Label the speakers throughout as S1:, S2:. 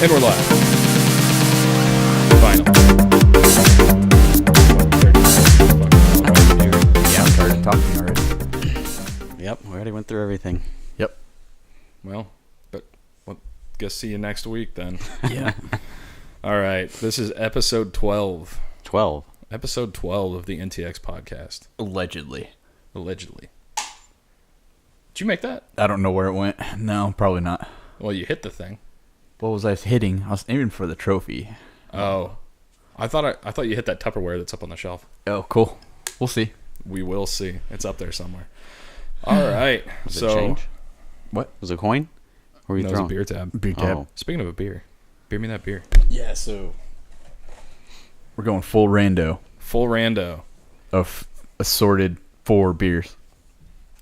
S1: And we're live. Finally.
S2: Yeah, I'm started talking already.
S3: Yep, we already went through everything.
S2: Yep.
S1: Well, guess see you next week then.
S2: Yeah.
S1: All right. This is episode 12.
S3: 12.
S1: Episode 12 of the NTX Podcast.
S2: Allegedly.
S1: Allegedly. Did you make that?
S2: I don't know where it went. No, probably not.
S1: Well, you hit the thing.
S2: What was I hitting? I was aiming for the trophy.
S1: Oh. I thought you hit that Tupperware that's up on the shelf.
S2: Oh, cool. We'll see.
S1: We will see. It's up there somewhere. All right.
S3: Was it change?
S2: What?
S3: Was it a coin? Or were you
S1: No, it was a
S3: throwing?
S1: beer tab.
S2: Beer tab.
S3: Oh.
S1: Speaking of a beer me that beer.
S2: Yeah, so we're going full rando
S1: Full rando.
S2: of assorted 4 beers.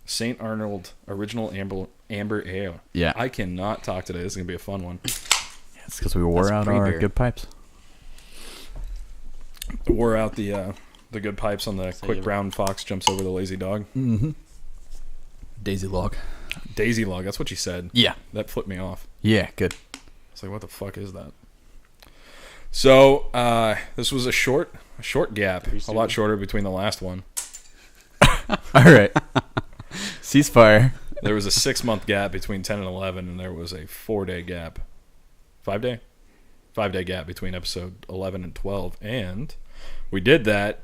S1: St. Arnold Original Amber Ale.
S2: Yeah.
S1: I cannot talk today. This is going to be a fun one.
S2: It's because we wore
S3: That's
S2: out
S3: pre-beer.
S2: our good pipes.
S1: Wore out the good pipes on the quick brown fox jumps over the lazy dog.
S2: Mm-hmm. Daisy log.
S1: Daisy log, that's what you said.
S2: Yeah.
S1: That flipped me off.
S2: Yeah, good.
S1: It's like, what the fuck is that? So, this was a short gap. A lot shorter between the last one.
S2: All right. Ceasefire.
S1: There was a 6-month gap between 10 and 11, and there was a 4-day gap. 5-day? 5-day gap between episode 11 and 12. And we did that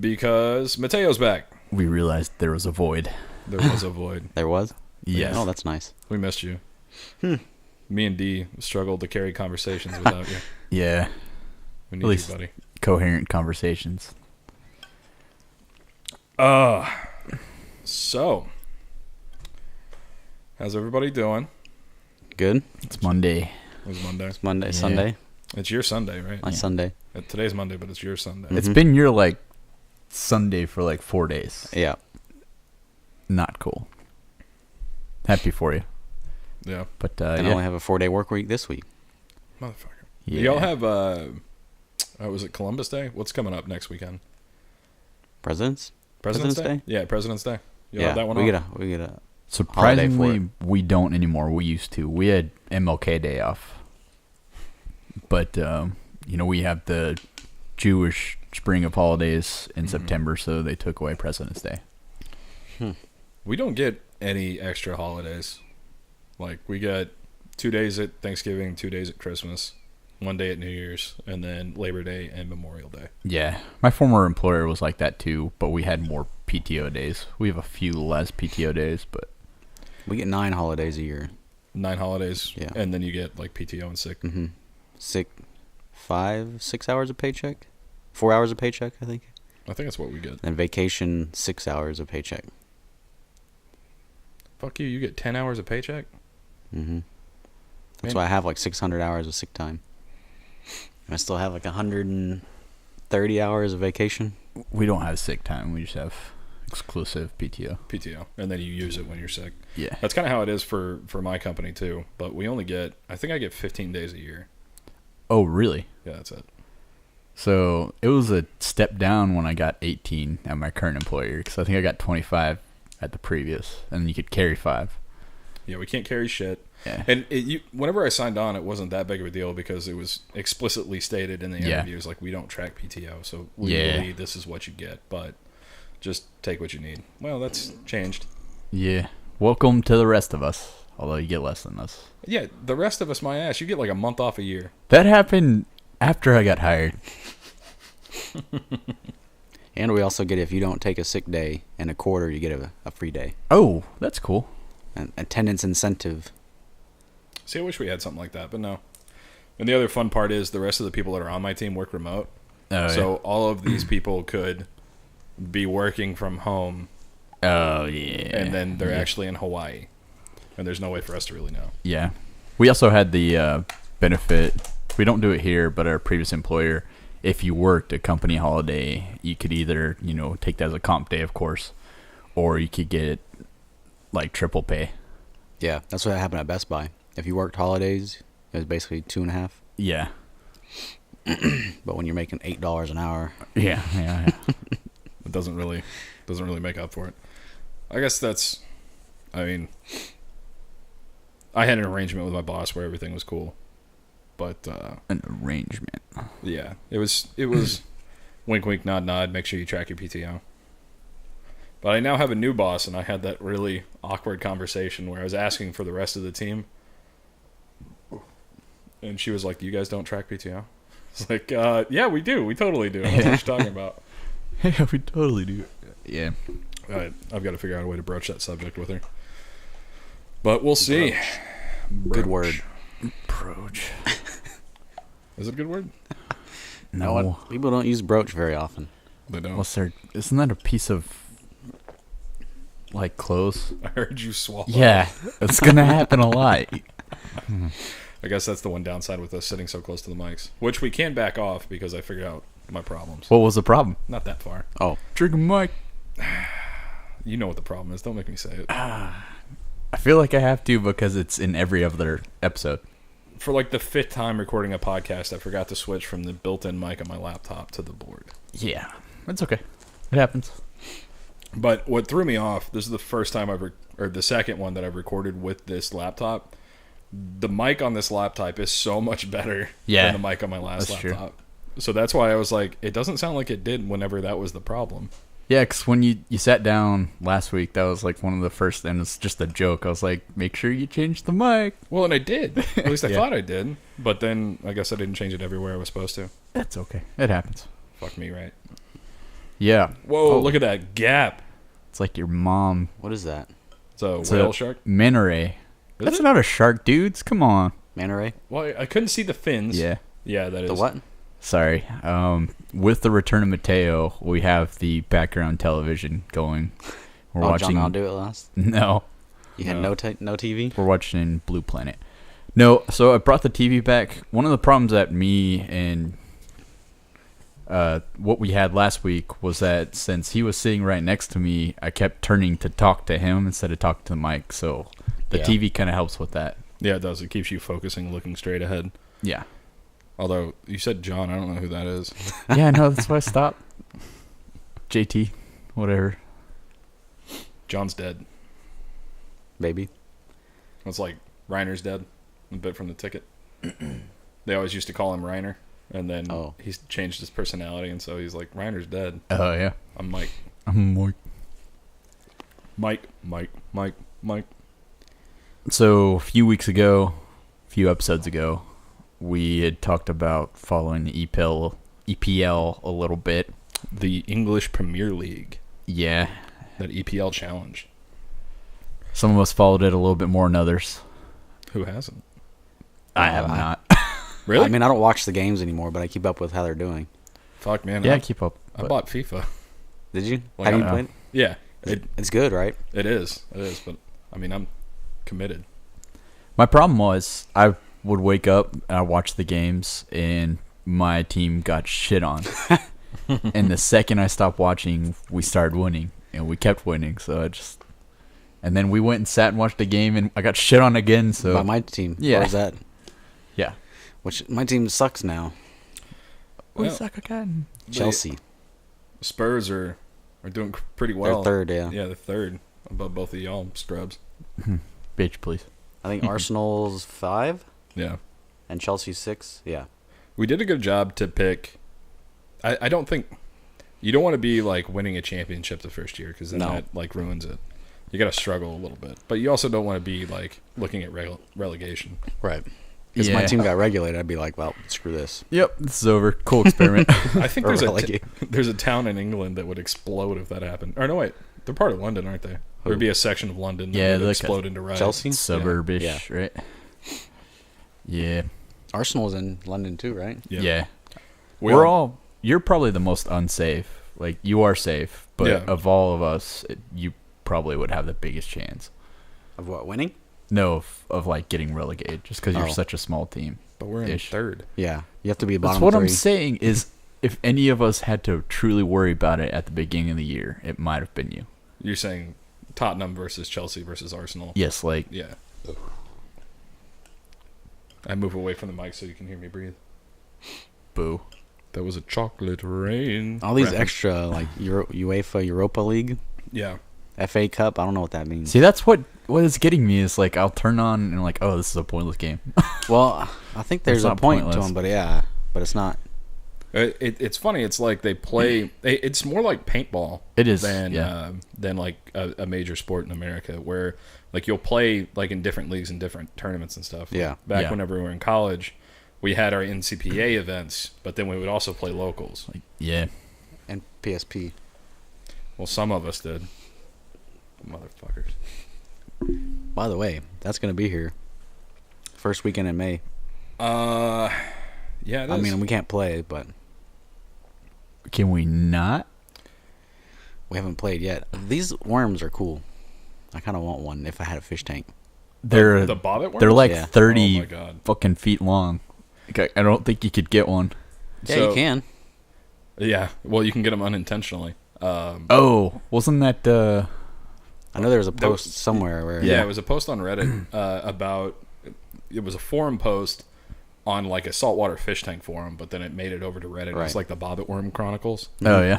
S1: because Mateo's back.
S2: We realized there was a void.
S1: There was a void.
S3: There was?
S2: Yes.
S3: Oh, that's nice.
S1: We missed you. Me and D struggled to carry conversations without you.
S2: Yeah.
S1: We
S2: At
S1: need
S2: least
S1: you, buddy.
S2: coherent conversations.
S1: So, how's everybody doing?
S3: Good.
S2: It's Monday.
S1: It was Monday.
S3: It's Monday,
S2: Yeah.
S3: Sunday.
S1: It's your Sunday, right?
S3: My Sunday.
S1: Today's Monday, but it's your Sunday.
S2: It's been your, Sunday for, 4 days.
S3: Yeah.
S2: Not cool. Happy for you.
S1: Yeah.
S2: But,
S3: And I only have a 4-day work week this week.
S1: Motherfucker.
S2: Yeah.
S1: Y'all have, was it Columbus Day? What's coming up next weekend?
S3: President's
S1: President's
S3: Day?
S1: Day? Yeah, President's Day. You'll
S3: Yeah.
S1: have that one
S3: we
S1: off?
S3: get a
S2: Surprisingly, we don't anymore. We used to. We had MLK Day off. But, we have the Jewish spring of holidays in September, so they took away President's Day.
S1: We don't get any extra holidays. We get 2 days at Thanksgiving, 2 days at Christmas, 1 day at New Year's, and then Labor Day and Memorial Day.
S2: Yeah. My former employer was like that too, but we had more PTO days. We have a few less PTO days, but...
S3: We get 9 holidays a year.
S1: 9 holidays,
S3: Yeah.
S1: and then you get, PTO and sick.
S3: Mm-hmm. 6 hours of paycheck? 4 hours of paycheck, I think.
S1: I think that's what we get.
S3: And vacation, 6 hours of paycheck.
S1: Fuck you get 10 hours of paycheck?
S3: Mm-hmm. That's
S1: Man.
S3: why I have 600 hours of sick time. And I still have 130 hours of vacation.
S2: We don't have sick time. We just have exclusive PTO.
S1: PTO, and then you use it when you're sick.
S2: Yeah.
S1: That's kind of how it is for my company too, but we only get, I think I get 15 days a year.
S2: Oh, really?
S1: Yeah, that's it.
S2: So it was a step down when I got 18 at my current employer, because I think I got 25 at the previous, and you could carry 5.
S1: Yeah, we can't carry shit.
S2: Yeah.
S1: And whenever I signed on, it wasn't that big of a deal because it was explicitly stated in the interviews, we don't track PTO, so legally this is what you get, but just take what you need. Well, that's changed.
S2: Yeah. Welcome to the rest of us, although you get less than us.
S1: Yeah, the rest of us, my ass, you get a month off a year.
S2: That happened after I got hired.
S3: And we also get, if you don't take a sick day in a quarter, you get a free day.
S2: Oh, that's cool.
S3: An attendance incentive.
S1: See, I wish we had something like that, but no. And the other fun part is the rest of the people that are on my team work remote.
S2: Oh,
S1: So all of these people could be working from home,
S2: Oh, yeah.
S1: and then they're actually in Hawaii. And there's no way for us to really know.
S2: Yeah. We also had the benefit. We don't do it here, but our previous employer, if you worked a company holiday, you could either, take that as a comp day, of course, or you could get triple pay.
S3: Yeah, that's what happened at Best Buy. If you worked holidays, it was basically 2.5.
S2: Yeah.
S3: But when you're making $8 an hour,
S2: Yeah.
S1: It doesn't really make up for it. I guess that's, I had an arrangement with my boss where everything was cool. But
S2: An arrangement.
S1: yeah, it was wink, wink, nod, nod. Make sure you track your PTO. But I now have a new boss, and I had that really awkward conversation where I was asking for the rest of the team, and she was like, "You guys don't track PTO?" It's like, yeah, we do. We totally do. I don't know what you're talking about.
S2: Yeah, we totally do. Yeah.
S1: I've got to figure out a way to broach that subject with her. But we'll see.
S3: Good word.
S2: Broach.
S1: Is it a good word?
S2: No.
S3: People don't use broach very often.
S1: They don't.
S2: What's there? Isn't that a piece of like clothes?
S1: I heard you swallow.
S2: Yeah, it's gonna happen a lot.
S1: I guess that's the one downside with us sitting so close to the mics, which we can back off because I figured out my problems.
S2: What was the problem?
S1: Not that far.
S3: Oh,
S2: Drink a mic.
S1: You know what the problem is. Don't make me say it.
S2: I feel like I have to because it's in every other episode.
S1: For like the 5th time recording a podcast, I forgot to switch from the built-in mic on my laptop to the board.
S2: Yeah, it's okay. It happens.
S1: But what threw me off, this is the first time or the second one that I've recorded with this laptop. The mic on this laptop is so much better than the mic on my last
S2: that's
S1: laptop.
S2: true.
S1: So that's why I was like, it doesn't sound like it did whenever that was the problem.
S2: Yeah, because when you sat down last week, that was like one of the first, and it's just a joke. I was like, make sure you change the mic.
S1: Well, and I did. At least I
S2: Yeah.
S1: thought I did. But then I guess I didn't change it everywhere I was supposed to.
S2: That's okay. It happens.
S1: Fuck me, right?
S2: Yeah.
S1: Whoa, look at that gap.
S2: It's like your mom.
S3: what is that?
S1: It's a
S2: It's
S1: whale
S2: a
S1: shark.
S2: Manta ray.
S1: Is
S2: That's
S1: it?
S2: not a shark, dudes. Come on.
S3: Manta ray?
S1: Well, I couldn't see the fins.
S2: Yeah.
S1: Yeah, that is.
S3: The what?
S2: Sorry. With the return of Mateo, we have the background television going. We're watching.
S3: John, I'll do it last.
S2: No,
S3: You had
S1: No.
S3: no TV?
S2: we're watching Blue Planet. No, so I brought the TV back. One of the problems that me and what we had last week was that since he was sitting right next to me, I kept turning to talk to him instead of talk to the mic. So the
S3: Yeah.
S2: TV kind of helps with that.
S1: Yeah, it does. It keeps you focusing, looking straight ahead.
S2: Yeah.
S1: Although, you said John. I don't know who that is.
S2: Yeah, no, that's why I stopped. JT, whatever.
S1: John's dead.
S3: Baby.
S1: It's like Reiner's dead. A bit from the ticket. They always used to call him Reiner. And then he's changed his personality. And so he's like, Reiner's dead.
S2: Oh, yeah.
S1: I'm Mike.
S2: I'm Mike.
S1: Mike.
S2: So, a few episodes ago, we had talked about following the EPL a little bit.
S1: The English Premier League.
S2: Yeah.
S1: That EPL challenge.
S2: Some of us followed it a little bit more than others.
S1: Who hasn't?
S2: I have not.
S1: Really?
S3: I mean, I don't watch the games anymore, but I keep up with how they're doing.
S1: Fuck, man.
S2: Yeah, keep up.
S1: I bought FIFA.
S3: Did you?
S1: Like,
S3: Have you
S2: I-
S3: played?
S1: Yeah.
S3: It's good, right?
S1: It is. But, I mean, I'm committed.
S2: My problem was I would wake up and I watch the games and my team got shit on. And the second I stopped watching, we started winning and we kept winning. So and then we went and sat and watched the game and I got shit on again. So
S3: By my team.
S2: Yeah.
S3: Or is that?
S2: yeah.
S3: Which my team sucks now.
S2: We
S1: Well,
S2: suck again.
S3: Chelsea.
S1: Spurs are doing pretty well.
S3: They're third, yeah.
S1: Yeah, they're third. Above both of y'all scrubs.
S2: Bitch, please.
S3: I think Arsenal's 5
S1: Yeah.
S3: and Chelsea's 6. Yeah.
S1: We did a good job to pick. I don't think you don't want to be like winning a championship the first year because then
S3: No.
S1: that like ruins it. You got to struggle a little bit, but you also don't want to be like looking at relegation.
S3: Right. Because if my
S2: Yeah.
S3: team got regulated, I'd be like, well, screw this.
S2: Yep, this is over. Cool experiment.
S1: I think
S3: Or
S1: there's
S3: relegate.
S1: there's a town in England that would explode if that happened. Or no, wait, they're part of London, aren't they? There would be a section of London that
S2: Yeah,
S1: would
S2: like
S1: explode into riots.
S3: Chelsea?
S2: Suburbish,
S3: Yeah.
S2: right? Yeah.
S3: Arsenal's in London too, right?
S2: Yeah.
S1: We
S2: You're probably the most unsafe. Like, you are safe, but
S1: Yeah.
S2: of all of us, you probably would have the biggest chance.
S3: Of what, winning?
S2: No, of like getting relegated, just because you're
S3: Oh.
S2: such a small team.
S1: but we're in
S2: Ish.
S1: third.
S3: Yeah. You have to be
S2: That's
S3: bottom
S2: what
S3: 3.
S2: I'm saying is, if any of us had to truly worry about it at the beginning of the year, it might have been you.
S1: You're saying Tottenham versus Chelsea versus Arsenal.
S2: Yes, like,
S1: Yeah. I move away from the mic so you can hear me breathe.
S2: boo.
S1: That was a chocolate rain.
S3: All these
S1: reference.
S3: extra, like, UEFA Europa League.
S1: Yeah.
S3: FA Cup. I don't know what that means.
S2: See, that's what is getting me is like I'll turn on and I'm like, oh, this is a pointless game.
S3: Well, I think there's
S2: It's
S3: a
S2: not
S3: point
S2: pointless.
S3: to them, but it's not.
S1: It's funny. It's like they play. It's more like paintball.
S2: It is,
S1: than like a major sport in America, where like you'll play like in different leagues and different tournaments and stuff.
S3: Yeah.
S1: Back
S2: Yeah.
S1: whenever we were in college, we had our NCPA events, but then we would also play locals.
S2: Like, yeah.
S3: And PSP.
S1: Well, some of us did. Motherfuckers.
S3: By the way, that's gonna be here. First weekend in May.
S1: Yeah. It is.
S3: I mean, we can't play, but
S2: Can we not?
S3: we haven't played yet. These worms are cool. I kind of want one if I had a fish tank.
S2: They're
S1: the bobbit worms?
S2: they're like
S3: Yeah.
S2: 30
S1: Oh my God.
S2: fucking feet long. Like, I don't think you could get one.
S3: Yeah,
S1: So-
S3: you can.
S1: Yeah. Well, you can get them unintentionally.
S2: Oh, wasn't that
S3: I know there was a
S1: That
S3: post
S1: was-
S3: somewhere where.
S1: Yeah, it was a post on Reddit about. It was a forum post on like a saltwater fish tank forum, but then it made it over to Reddit.
S3: Right.
S1: It's like the Bobbit Worm Chronicles,
S2: Oh yeah.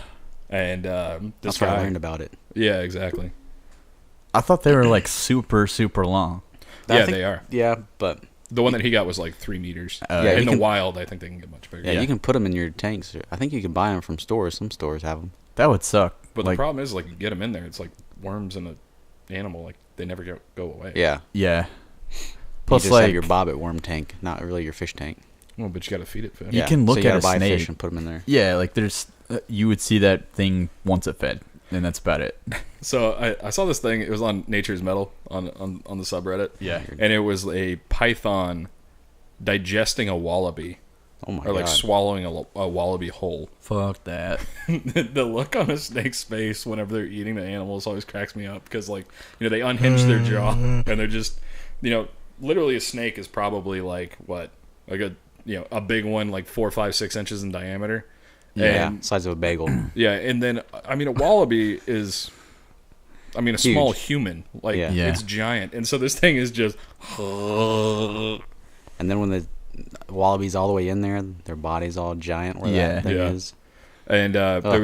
S1: and this
S3: That's where
S1: guy.
S3: I learned about it.
S1: Yeah, exactly.
S2: I thought they were like super long.
S3: I
S1: Yeah,
S3: think-
S1: they are.
S3: Yeah, but
S1: The one that he got was like 3 meters.
S2: Yeah,
S3: you
S1: in the
S3: can-
S1: wild, I think they can get much bigger.
S3: yeah, you can put them in your tanks. I think you can buy them from stores. Some stores have them.
S2: That would suck.
S1: But
S2: like,
S1: the problem is, like, you get them in there, it's like worms in an animal. Like, they never go away.
S3: Yeah.
S2: yeah.
S3: Plus,
S2: Plus
S3: you just have
S2: like
S3: your bobbit worm tank, not really your fish tank.
S1: Well, but you got to feed it fish.
S2: You
S3: Yeah,
S2: can look
S3: so you
S2: at
S3: gotta
S2: a
S3: buy
S2: snake.
S3: fish and put them in there.
S2: yeah, like there's you would see that thing once it fed, and that's about it.
S1: So I saw this thing. It was on Nature's Metal on the subreddit.
S2: Yeah.
S1: And it was a python digesting a wallaby,
S3: Oh my
S1: or like
S3: god!
S1: swallowing a wallaby whole.
S2: Fuck that.
S1: The look on a snake's face whenever they're eating the animals always cracks me up, because, like, you know, they unhinge their jaw and they're just, you know, literally a snake is probably like what, like a big one, like 4, 5, 6 inches in diameter.
S3: Yeah,
S1: And,
S3: size of a bagel.
S1: yeah, and then I mean a wallaby is, I mean, a small
S3: Huge.
S1: human, like
S3: Yeah.
S2: Yeah.
S1: it's giant, and so this thing is just.
S3: And then when the wallabies all the way in there, their body's all giant where
S2: Yeah.
S3: that thing
S1: Yeah.
S3: is.
S1: And there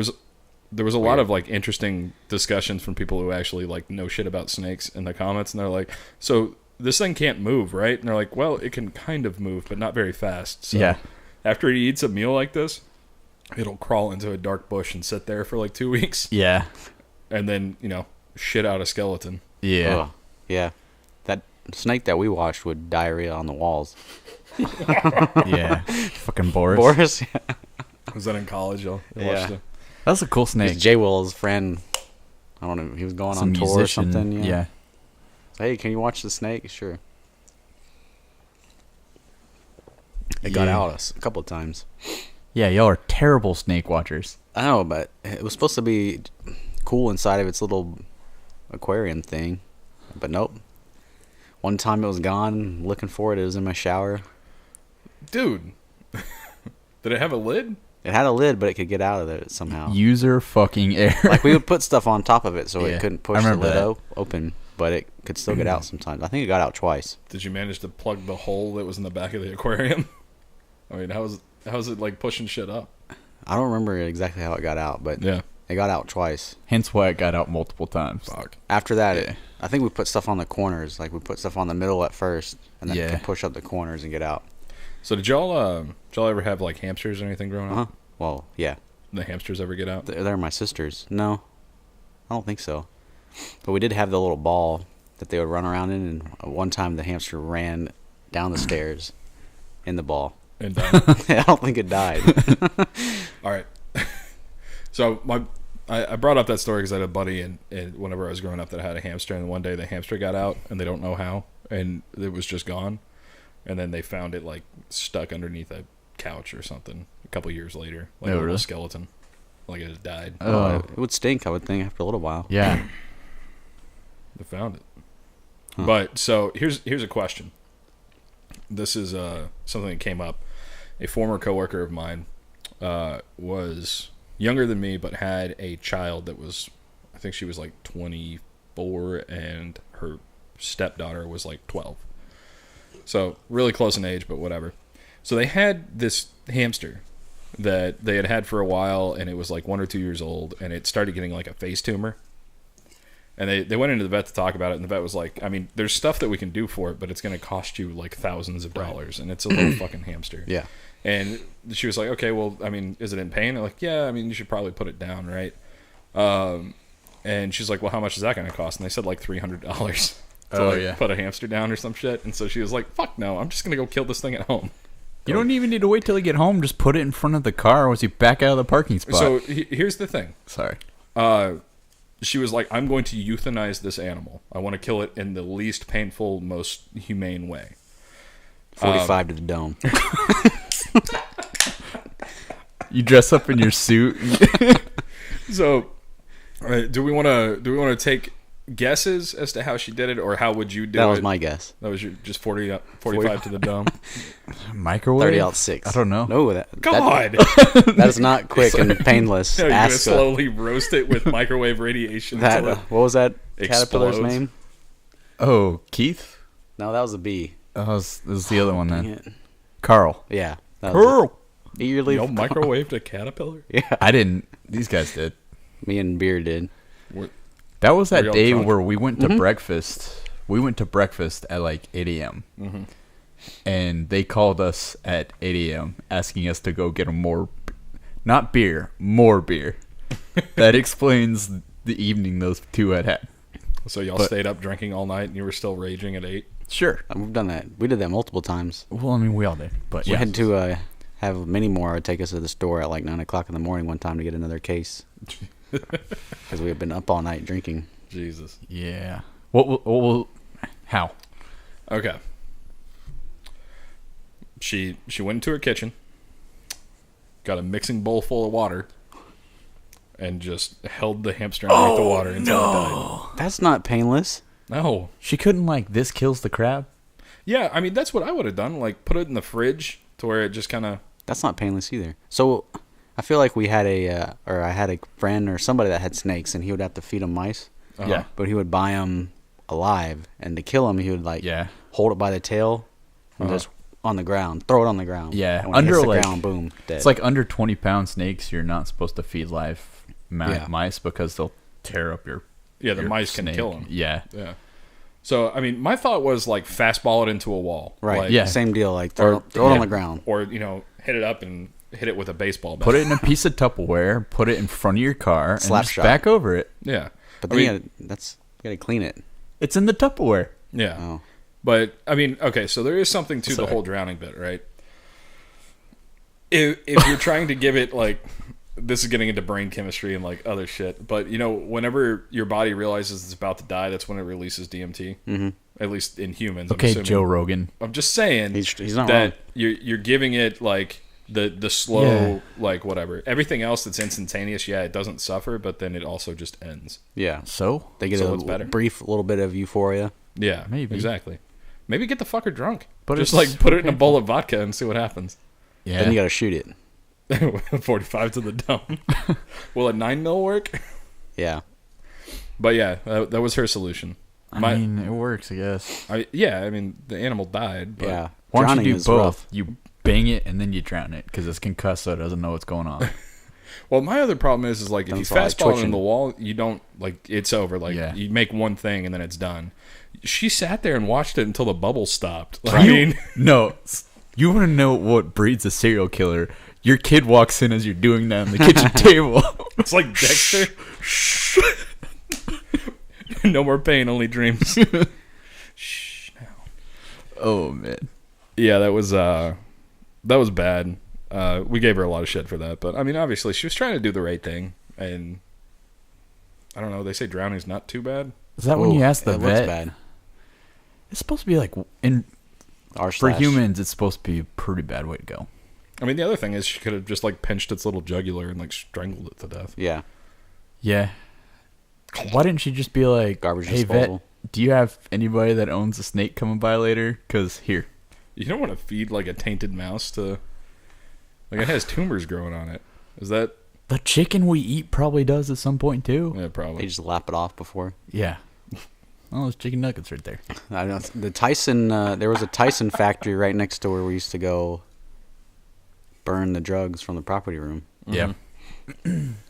S1: was a lot
S3: Weird.
S1: of like interesting discussions from people who actually like know shit about snakes in the comments, and they're like, so this thing can't move, right? And they're like, well, it can kind of move, but not very fast. So
S2: Yeah.
S1: after it eats a meal like this, it'll crawl into a dark bush and sit there for like 2 weeks,
S2: Yeah.
S1: and then, you know, shit out a skeleton.
S2: Yeah.
S3: Ugh. Yeah. That snake that we watched would diarrhea on the walls.
S2: Yeah. Fucking Boris.
S3: Boris?
S1: Was that in college? I
S3: Yeah.
S1: watched it.
S2: That's a cool
S3: He's
S2: snake.
S3: Jay Will's friend. I don't know. He was going
S2: Some
S3: on tour
S2: musician.
S3: or something.
S2: Yeah.
S3: Hey, can you watch the snake? Sure. It got
S2: Yeah.
S3: out a couple of times.
S2: Yeah, y'all are terrible snake watchers.
S3: I know, but it was supposed to be cool inside of its little aquarium thing. But nope. One time it was gone. Looking for it. It was in my shower.
S1: Dude, did it have a lid?
S3: It had a lid, but it could get out of it somehow.
S2: User fucking error.
S3: Like we would put stuff on top of it so
S2: Yeah,
S3: it couldn't
S2: I
S3: push the
S2: remember
S3: lid
S2: that.
S3: open, but it could still get out sometimes. I think it got out twice.
S1: Did you manage to plug the hole that was in the back of the aquarium? I mean, how's it like pushing shit up?
S3: I don't remember exactly how it got out, but
S1: Yeah.
S3: it got out twice.
S2: Hence why it got out multiple times.
S1: Fuck.
S3: After that,
S2: Yeah.
S3: I think we put stuff on the corners. Like we put stuff on the middle at first, and then it
S2: Yeah.
S3: could push up the corners and get out.
S1: So did y'all ever have like hamsters or anything growing
S3: Uh-huh.
S1: up?
S3: Well, yeah.
S1: The hamsters ever get out?
S3: They're my sisters. No, I don't think so. But we did have the little ball that they would run around in, and one time the hamster ran down the stairs in the ball.
S1: And
S3: I don't think it died.
S1: all right. So I brought up that story because I had a buddy and whenever I was growing up that had a hamster, and one day the hamster got out and they don't know how, and it was just gone, and then they found it like stuck underneath a couch or something a couple years later, like
S2: Oh,
S1: a little
S2: really?
S1: skeleton, like it had died.
S2: Oh.
S3: It would stink, I would think, after a little while.
S2: Yeah.
S1: They found it.
S3: Huh.
S1: But so here's a question. This is something that came up. A former coworker of mine was younger than me, but had a child that was, I think she was like 24, and her stepdaughter was like 12. So really close in age, but whatever. So they had this hamster that they had for a while, and it was like 1 or 2 years old, and it started getting like a face tumor. And they went into the vet to talk about it, and the vet was like, I mean, there's stuff that we can do for it, but it's going to cost you like thousands of dollars, and it's a little fucking hamster.
S3: Yeah.
S1: And she was like, okay, well, I mean, is it in pain? I'm like, yeah, I mean, you should probably put it down, right? And she's like, well, how much is that going to cost? And they said like $300 to put a hamster down or some shit. And so she was like, fuck no, I'm just going to go kill this thing at home.
S2: You don't even need to wait till you get home. Just put it in front of the car once you back out of the parking spot.
S1: So here's the thing.
S2: Sorry.
S1: She was like, I'm going to euthanize this animal. I want to kill it in the least painful, most humane way.
S3: 45 to the dome.
S2: You dress up in your suit.
S1: So, do we want to take guesses as to how she did it, or how would you do it?
S3: That was my guess.
S1: That was your just 45 to the dome.
S2: Microwave?
S3: 30 out 6.
S2: I don't know.
S3: No,
S1: God,
S3: that is not quick and painless.
S1: no, you're gonna
S3: Ask
S1: slowly roast it with microwave radiation.
S3: that.
S1: until it
S3: What was that caterpillar's
S1: explodes.
S3: name?
S2: Oh, Keith?
S3: No, that was a bee.
S2: That was the other one
S3: Dang
S2: then.
S3: it.
S2: Carl.
S3: Yeah. That was
S2: Carl.
S3: it. Eagerly.
S1: You microwaved a caterpillar.
S3: Yeah.
S2: I didn't. These guys did.
S3: Me and Beer did.
S2: That was
S1: Were
S2: that
S1: y'all
S2: day
S1: drunk?
S2: where we went to breakfast. We went to breakfast at like 8 a.m.
S1: Mm-hmm.
S2: And they called us at 8 a.m. asking us to go get not beer, more beer. That explains the evening those two had.
S1: So y'all
S2: But-
S1: stayed up drinking all night, and you were still raging at 8.
S2: Sure.
S3: We've done that. We did that multiple times.
S2: Well, I mean, we all did. But
S3: We
S2: yeah.
S3: had to have many more take us to the store at like 9 o'clock in the morning one time to get another case. Because we had been up all night drinking.
S1: Jesus.
S2: Yeah. How?
S1: Okay. She went into her kitchen, got a mixing bowl full of water, and just held the hamster underneath the water until it died.
S3: That's not painless.
S1: No.
S2: She couldn't like this kills the crab?
S1: Yeah, I mean, that's what I would have done. Like, put it in the fridge to where it just kind of...
S3: That's not painless either. So I feel like we had I had a friend or somebody that had snakes, and he would have to feed them mice.
S2: Yeah.
S3: But he would buy them alive, and to kill them, he would like hold it by the tail and just on the ground, throw it on the ground.
S2: Yeah.
S3: And when it hits
S2: Under,
S3: the
S2: like-
S3: ground, boom, dead.
S2: It's like under 20-pound snakes, you're not supposed to feed live mice because they'll tear up your
S1: Yeah, the
S2: your
S1: mice can
S2: snake.
S1: kill them.
S2: Yeah.
S1: Yeah. So, I mean, my thought was, like, fastball it into a wall.
S3: right.
S1: Like,
S2: Yeah.
S3: Same deal. Like throw it on the ground.
S1: Or, hit it up and hit it with a baseball bat.
S2: Put it in a piece of Tupperware, put it in front of your car, and
S3: Slap
S2: just
S3: shot.
S2: back over it.
S1: Yeah.
S3: But
S1: I
S3: then
S1: mean,
S3: you gotta clean it.
S2: It's in the Tupperware.
S1: yeah.
S3: Oh.
S1: But, I mean, okay, so there is something to the
S2: Sorry.
S1: whole drowning bit, right? If you're trying to give it, like... This is getting into brain chemistry and, like, other shit. But, whenever your body realizes it's about to die, that's when it releases DMT. Mm-hmm. At least in humans.
S2: Okay,
S1: I'm assuming.
S2: Joe Rogan.
S1: I'm just saying
S3: He's not
S1: that
S3: wrong.
S1: you're giving it, like, the slow, like, whatever. Everything else that's instantaneous, yeah, it doesn't suffer, but then it also just ends.
S3: Yeah.
S2: So?
S3: They get
S1: So it's better.
S3: a brief little bit of euphoria.
S1: Yeah,
S2: Maybe.
S1: exactly. Maybe get the fucker drunk.
S2: But
S1: Just,
S2: it's
S1: like, put it in a bowl of vodka and see what happens.
S2: Yeah.
S3: Then you gotta shoot it.
S1: 45 to the dome. Will a 9mm work?
S3: Yeah.
S1: But yeah, that was her solution.
S2: I mean, it works, I guess.
S1: The animal died. But
S3: Yeah.
S2: Why don't
S3: Drowning
S2: you do
S3: is
S2: both?
S3: rough.
S2: You bang it and then you drown it because it's concussed, so it doesn't know what's going on.
S1: Well, my other problem is like if you
S3: That's why I
S1: fastball it in
S3: twitching.
S1: the wall, you don't like it's over. Like
S2: Yeah.
S1: you make one thing and then it's done. She sat there and watched it until the bubble stopped. Like, I mean,
S2: No. You want to know what breeds a serial killer? Your kid walks in as you're doing that on the kitchen table.
S1: it's like Dexter. No more pain, only dreams. Shh. Now.
S2: Oh, man.
S1: Yeah, that was bad. We gave her a lot of shit for that, but I mean, obviously, she was trying to do the right thing, and I don't know. They say drowning's not too bad.
S2: Is that when you ask the
S3: it
S2: vet?
S3: looks bad.
S2: It's supposed to be like, for humans, it's supposed to be a pretty bad way to go.
S1: I mean, the other thing is she could have just like pinched its little jugular and like strangled it to death.
S3: Yeah.
S2: Yeah. Why didn't she just be like,
S3: Garbage
S2: hey,
S3: disposal.
S2: vet, do you have anybody that owns a snake coming by later? Because here.
S1: You don't want to feed like a tainted mouse to. Like it has tumors growing on it. Is that?
S2: The chicken we eat probably does at some point, too.
S1: Yeah,
S3: They
S1: probably.
S3: just lap it off before.
S2: Yeah. Oh, those chicken nuggets right there.
S3: I don't. The Tyson. There was a Tyson factory right next to where we used to go. Burn the drugs from the property room.
S2: Yeah.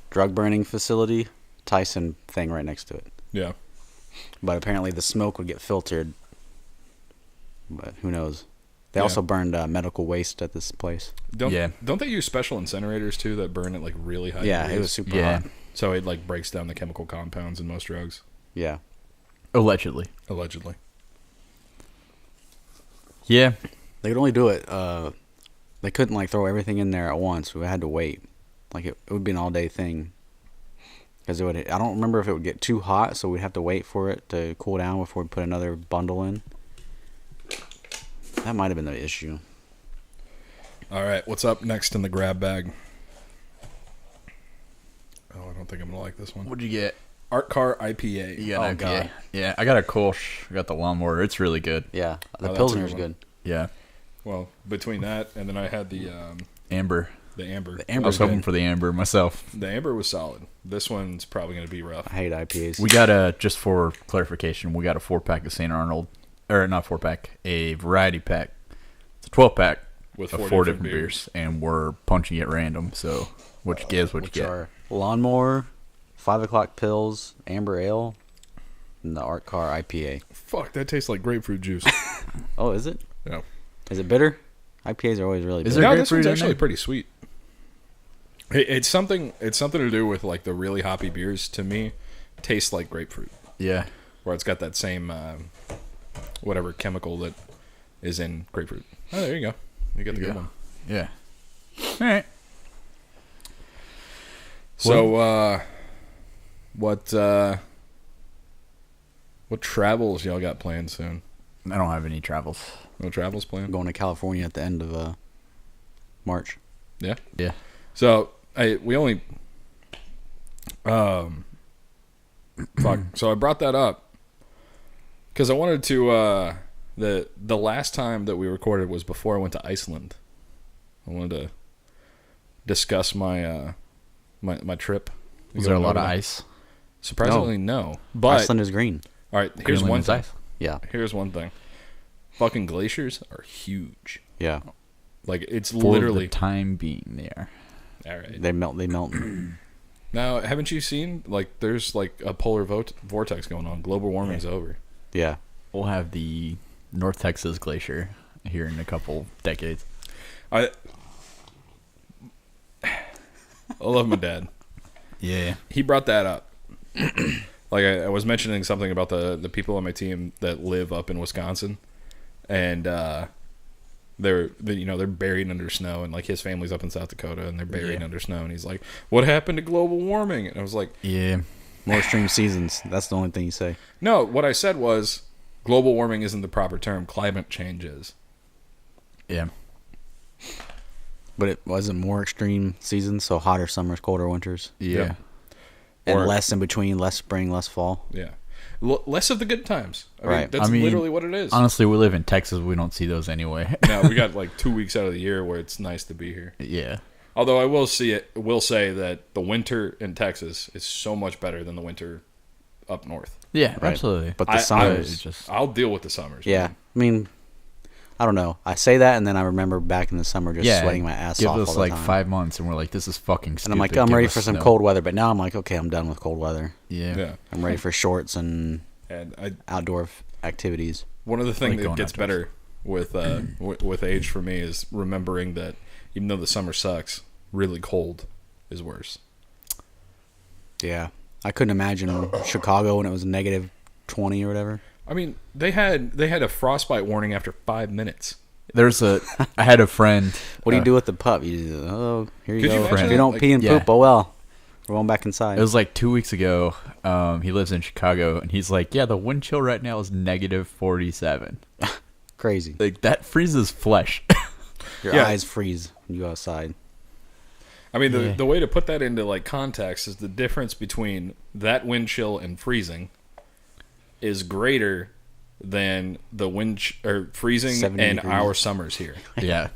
S3: Drug burning facility. Tyson thing right next to it.
S1: Yeah.
S3: But apparently the smoke would get filtered. But who knows? They also burned medical waste at this place.
S1: Don't they use special incinerators too that burn at like really high
S3: Yeah,
S1: degrees?
S3: it was super hot.
S1: So it like breaks down the chemical compounds in most drugs.
S3: Yeah.
S2: Allegedly. Yeah.
S3: They could only do it. They couldn't like throw everything in there at once. We had to wait. Like it would be an all day thing. Because I don't remember if it would get too hot, so we'd have to wait for it to cool down before we put another bundle in. That might have been the issue.
S1: All right, what's up next in the grab bag? Oh, I don't think I'm gonna like this one.
S2: What'd you get?
S1: Art Car IPA.
S2: You got an IPA. Yeah, I got a Kolsch. I got the lawnmower. It's really good.
S3: Yeah, the
S1: Oh,
S3: Pilsner's good.
S2: Yeah.
S1: Well, between that and then I had the
S2: Amber.
S1: The Amber.
S3: The
S2: I
S3: Amber's
S2: was hoping
S3: good.
S2: for the Amber myself.
S1: The Amber was solid. This one's probably gonna be rough.
S3: I hate IPAs.
S2: We got just for clarification, we got a 4-pack of St. Arnold. Or not 4-pack, a variety pack. It's a 12-pack
S1: With
S2: of 4 different beers. And we're punching at random, so what you get is what you
S3: which
S2: get.
S3: are Lawnmower, 5 o'clock Pills, Amber Ale, and the Art Car IPA.
S1: Fuck, that tastes like grapefruit juice.
S3: Oh, is it?
S1: Yeah.
S3: Is it bitter? IPAs are always really
S2: Is
S3: bitter.
S2: there
S1: No, this
S2: grapefruit
S1: one's
S2: in
S1: actually
S2: there?
S1: pretty sweet. It's something to do with like the really hoppy beers. To me, taste like grapefruit,
S2: Yeah.
S1: where it's got that same whatever chemical that is in grapefruit. Oh, there you go. You got the good one.
S2: Yeah. All right.
S1: So, what travels y'all got planned soon?
S2: I don't have any travels.
S1: No travels
S3: I'm
S1: planned?
S3: going to California at the end of March.
S1: Yeah.
S2: Yeah.
S1: So we only fuck. So I brought that up because I wanted to. The last time that we recorded was before I went to Iceland. I wanted to discuss my my trip.
S2: Was there a lot of ice?
S1: Surprisingly, no. But
S3: Iceland is green.
S1: all right, here's
S2: Greenland
S1: one
S2: is
S1: thing.
S2: ice.
S3: Yeah.
S1: Here's one thing. Fucking glaciers are huge.
S3: Yeah.
S1: Like it's
S2: For
S1: literally
S2: the time being, they are.
S1: all right.
S3: They melt.
S1: Now, haven't you seen like there's like a polar vortex going on? Global warming's over.
S3: Yeah.
S2: We'll have the North Texas glacier here in a couple decades.
S1: I love my dad.
S2: Yeah.
S1: He brought that up. Like I was mentioning something about the people on my team that live up in Wisconsin, and they're buried under snow, and like his family's up in South Dakota, and they're buried under snow, and he's like, "What happened to global warming?" And I was like,
S2: Yeah.
S3: More extreme seasons. That's the only thing you say.
S1: "No, what I said was global warming isn't the proper term. Climate change is."
S2: Yeah.
S3: But it wasn't more extreme seasons, so hotter summers, colder winters.
S2: Yeah.
S3: And
S1: Or-
S3: less in between, less spring, less fall.
S1: Yeah, less of the good times. I mean,
S3: Right.
S1: that's literally what it is.
S2: Honestly, we live in Texas. We don't see those anyway.
S1: Now we got like 2 weeks out of the year where it's nice to be here.
S2: Yeah.
S1: Although I will say that the winter in Texas is so much better than the winter up north.
S2: Yeah,
S3: Right.
S2: absolutely.
S3: But the
S1: I-
S3: summers.
S1: I'll deal with the summers.
S3: Yeah.
S1: man.
S3: I mean, I don't know. I say that, and then I remember back in the summer just sweating my ass
S2: give
S3: off
S2: us
S3: all the
S2: like
S3: time.
S2: 5 months, and we're like, this is fucking stupid.
S3: And I'm like, I'm
S2: Give
S3: ready
S2: us
S3: for some
S2: snow.
S3: cold weather. But now I'm like, okay, I'm done with cold weather.
S2: Yeah.
S1: Yeah.
S3: I'm ready for shorts and
S1: And
S3: outdoor activities.
S1: one of the things
S2: like
S1: that
S2: going
S1: gets
S2: outdoors.
S1: better with age for me is remembering that even though the summer sucks, really cold is worse.
S3: Yeah. I couldn't imagine Chicago when it was negative 20 or whatever.
S1: I mean, they had a frostbite warning after 5 minutes.
S2: I had a friend.
S3: What do you do with the pup? You just, oh, here you
S1: Could you
S3: go.
S1: imagine
S3: If you don't
S1: that?
S3: pee and
S2: Yeah.
S3: poop, oh well. We're going back inside.
S2: It was like 2 weeks ago. He lives in Chicago, and he's like, yeah, the wind chill right now is negative 47.
S3: Crazy.
S2: Like, that freezes flesh.
S3: Your
S1: Yeah.
S3: eyes freeze when you go outside.
S1: I mean,
S2: Yeah.
S1: the way to put that into like context is the difference between that wind chill and freezing is greater than the freezing
S3: 70
S1: and
S3: degrees.
S1: our summers here.
S2: Yeah.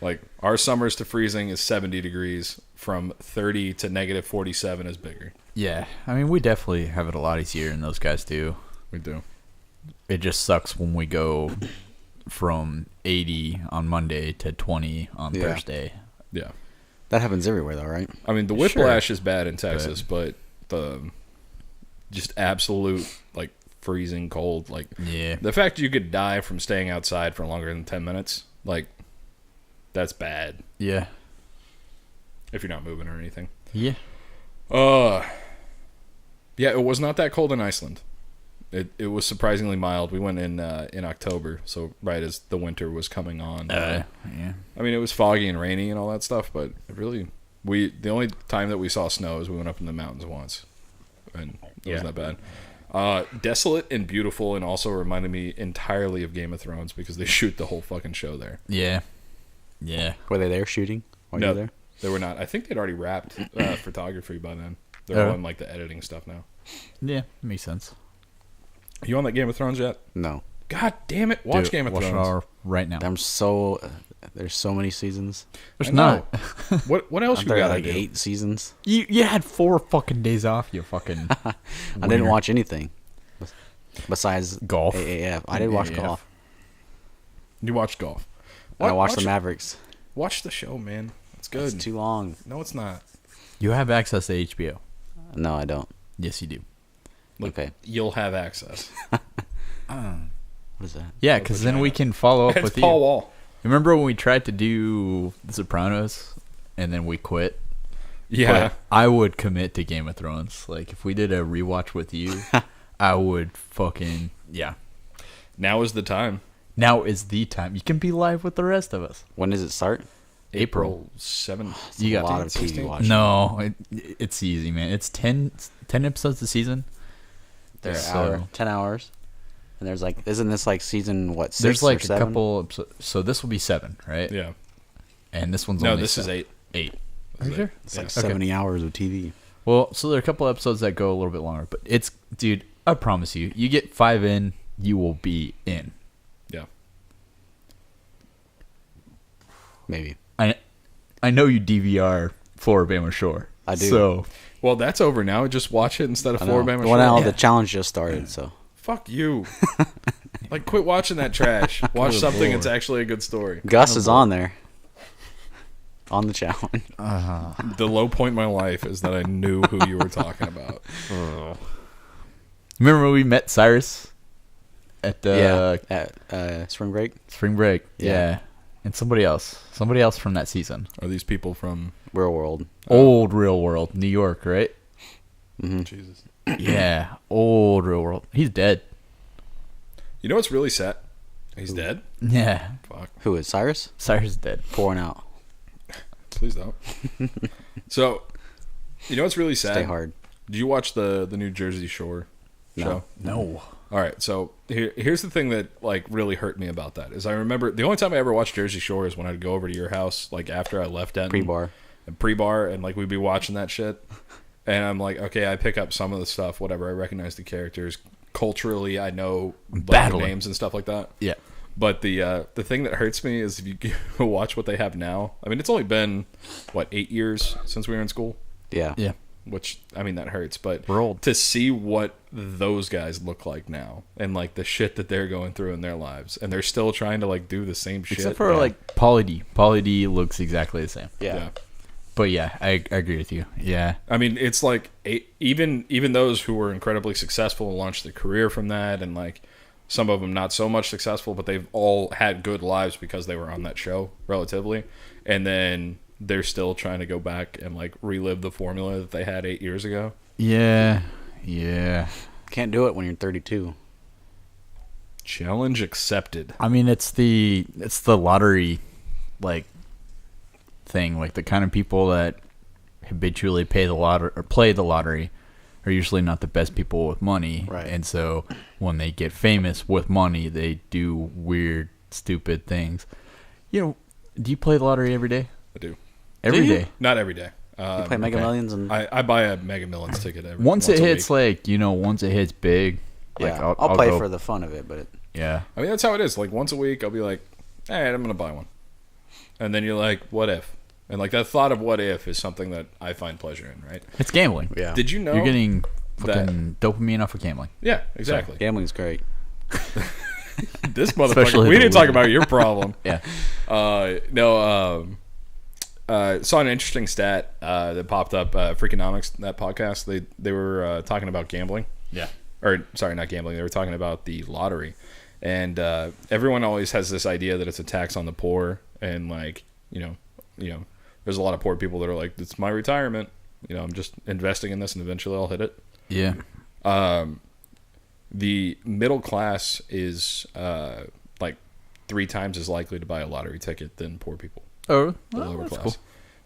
S1: Like our summers to freezing is 70 degrees. From 30 to negative 47 is bigger.
S2: Yeah. I mean, we definitely have it a lot easier than those guys do.
S1: We do.
S2: It just sucks when we go from 80 on Monday to 20 on
S3: Yeah.
S2: Thursday.
S1: Yeah.
S3: That happens everywhere, though, right?
S1: I mean, the whiplash is bad in Texas, but the just absolute like freezing cold. Like,
S2: Yeah.
S1: the fact you could die from staying outside for longer than 10 minutes, like, that's bad
S2: Yeah.
S1: if you're not moving or anything.
S2: Yeah.
S1: Yeah, it was not that cold in Iceland. It was surprisingly mild. We went in October, so right as the winter was coming on.
S2: Yeah.
S1: I mean, it was foggy and rainy and all that stuff, but it really, the only time that we saw snow is we went up in the mountains once, and it wasn't that bad. Desolate and beautiful, and also reminded me entirely of Game of Thrones because they shoot the whole fucking show there.
S2: Yeah. Yeah.
S3: Were they there shooting while you were there?
S1: They were not. I think they'd already wrapped photography by then. They're on like the editing stuff now.
S2: Yeah, makes sense.
S1: You on that Game of Thrones yet?
S3: No.
S1: God damn it! Watch Game of
S2: Watch
S1: Thrones.
S2: it right now.
S3: There's so many seasons.
S2: There's not.
S1: What else you
S3: There are
S1: got?
S3: like 8 seasons.
S2: You had 4 fucking days off. You fucking.
S3: I didn't watch anything besides
S2: Golf.
S3: AAF. I did watch
S2: AAF.
S3: golf.
S1: You watched golf.
S3: And I watched the Mavericks.
S1: Watch the show, man. It's good.
S3: It's too long.
S1: No, it's not.
S2: You have access to HBO.
S3: No, I don't.
S2: Yes, you do.
S1: Look,
S3: Okay.
S1: you'll have access.
S3: What is that?
S2: Yeah, because then we can follow up
S1: It's
S2: with
S1: Paul
S2: you.
S1: Wall.
S2: Remember when we tried to do The Sopranos and then we quit?
S1: Yeah.
S2: But I would commit to Game of Thrones. Like, if we did a rewatch with you, I would fucking, yeah.
S1: Now is the time.
S2: Now is the time. You can be live with the rest of us.
S3: When does it start?
S2: April
S1: 7th.
S2: You
S3: a
S2: got
S3: lot of TV
S1: 16?
S3: watching.
S2: No, it's easy, man. It's 10 episodes a season.
S3: They're
S2: So-
S3: hour, 10 hours. And there's like, isn't this like season, what, 6
S2: There's
S3: or
S2: like
S3: 7?
S2: a couple episodes. So this will be 7, right?
S1: Yeah.
S2: And this one's
S1: No,
S2: only
S1: this is
S2: 7.
S1: 8.
S2: 8.
S1: This is
S2: Are you
S1: 8.
S2: sure?
S3: It's like
S1: Yeah.
S3: 70 hours of TV.
S2: Well, so there are a couple episodes that go a little bit longer, but it's, dude, I promise you, you get 5 in, you will be in.
S1: Yeah.
S3: Maybe.
S2: I know you DVR Floribama Shore.
S3: I do.
S2: So
S1: Well, that's over now. Just watch it instead of
S3: I know.
S1: Floribama
S3: Well, now
S1: Shore.
S3: the challenge just started, so.
S1: Fuck you. Like, quit watching that trash. Watch
S2: Good
S1: something
S2: Lord.
S1: that's actually a good story.
S3: Gus is on there. On the challenge.
S1: The low point in my life is that I knew who you were talking about.
S2: remember when we met Cyrus at
S3: At spring break.
S2: spring break?
S3: Yeah.
S2: Yeah. And somebody else from that season.
S1: Are these people from
S3: Real world.
S2: Old Real World, New York, right?
S3: Mm-hmm.
S1: Jesus?
S2: Yeah, old Real World. He's dead.
S1: You know what's really sad? He's dead?
S2: Yeah,
S1: Fuck.
S3: Who is Cyrus?
S2: Cyrus is dead.
S3: Pouring out.
S1: Please don't. So, you know what's really sad?
S3: Stay hard.
S1: Did you watch the New Jersey Shore show?
S2: No.
S1: All right, so here's the thing that like really hurt me about that is I remember the only time I ever watched Jersey Shore is when I'd go over to your house like after I left Denton. Pre-bar, and like we'd be watching that shit, and I'm like, okay, I pick up some of the stuff, whatever. I recognize the characters culturally. I know like, the names and stuff like that.
S2: Yeah.
S1: But the thing that hurts me is if you go watch what they have now. I mean, it's only been what 8 years since we were in school.
S3: Yeah.
S2: Yeah.
S1: Which, I mean, that hurts, but
S2: We're old.
S1: to see what those guys look like now and like the shit that they're going through in their lives, and they're still trying to like do the same shit.
S2: Except for like Pauly D. Pauly D looks exactly the same.
S3: Yeah.
S2: But yeah, I agree with you. Yeah.
S1: I mean, it's like even those who were incredibly successful and launched their career from that, and like some of them not so much successful, but they've all had good lives because they were on that show relatively, and then they're still trying to go back and like relive the formula that they had 8 years ago.
S2: Yeah. Yeah.
S3: Can't do it when you're 32.
S1: Challenge accepted.
S2: I mean, it's the lottery, like, thing. Like, the kind of people that habitually pay the lottery or play the lottery are usually not the best people with money.
S3: Right.
S2: And so when they get famous with money, they do weird, stupid things. You know, do you play the lottery every day?
S1: I do.
S2: Every
S3: Do you?
S2: day.
S1: Not every day.
S3: You play Mega
S2: okay.
S3: Millions and
S1: I buy a Mega Millions ticket every
S2: Once it
S1: a
S2: hits,
S1: week.
S2: like, you know, once it hits big, like,
S3: yeah, I'll play
S2: go-
S3: for the fun of it, but
S2: Yeah.
S1: I mean, that's how it is. Like once a week, I'll be like, all right, I'm gonna buy one, and then you're like, what if? And like that thought of what if is something that I find pleasure in, right?
S2: It's gambling.
S3: yeah.
S1: Did you know
S2: You're getting
S1: that-
S2: fucking dopamine off of gambling.
S1: Yeah, exactly.
S3: Gambling's great.
S1: This
S2: Especially
S1: motherfucker. We
S2: the
S1: didn't talk
S2: weed.
S1: about your problem.
S2: Yeah.
S1: Saw an interesting stat that popped up. Freakonomics, that podcast. They were talking about gambling.
S2: Yeah.
S1: or sorry, not gambling. They were talking about the lottery, and everyone always has this idea that it's a tax on the poor, and like you know, there's a lot of poor people that are like, it's my retirement. You know, I'm just investing in this, and eventually I'll hit it.
S2: Yeah.
S1: The middle class is like 3 times as likely to buy a lottery ticket than poor people.
S2: Oh,
S1: The
S2: well,
S1: lower
S2: that's
S1: class.
S2: cool.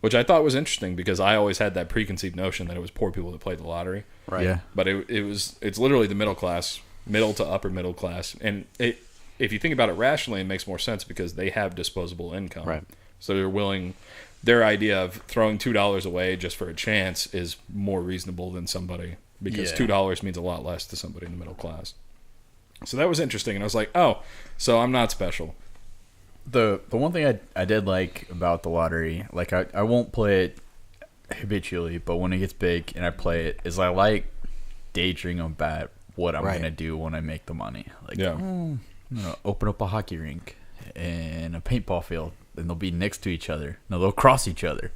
S1: Which I thought was interesting because I always had that preconceived notion that it was poor people that played the lottery.
S3: Right.
S2: Yeah.
S1: But it's literally the middle class, middle to upper middle class. And if you think about it rationally, it makes more sense because they have disposable income.
S3: Right.
S1: So their idea of throwing $2 away just for a chance is more reasonable than somebody, because
S2: Yeah.
S1: $2 means a lot less to somebody in the middle class. So that was interesting. And I was like, oh, so I'm not special.
S2: The one thing I did like about the lottery, like I won't play it habitually, but when it gets big and I play it, is I like daydreaming about what I'm
S3: Right.
S2: gonna do when I make the money. Like,
S1: Yeah.
S2: I'm gonna open up a hockey rink and a paintball field, and they'll be next to each other. No, they'll cross each other.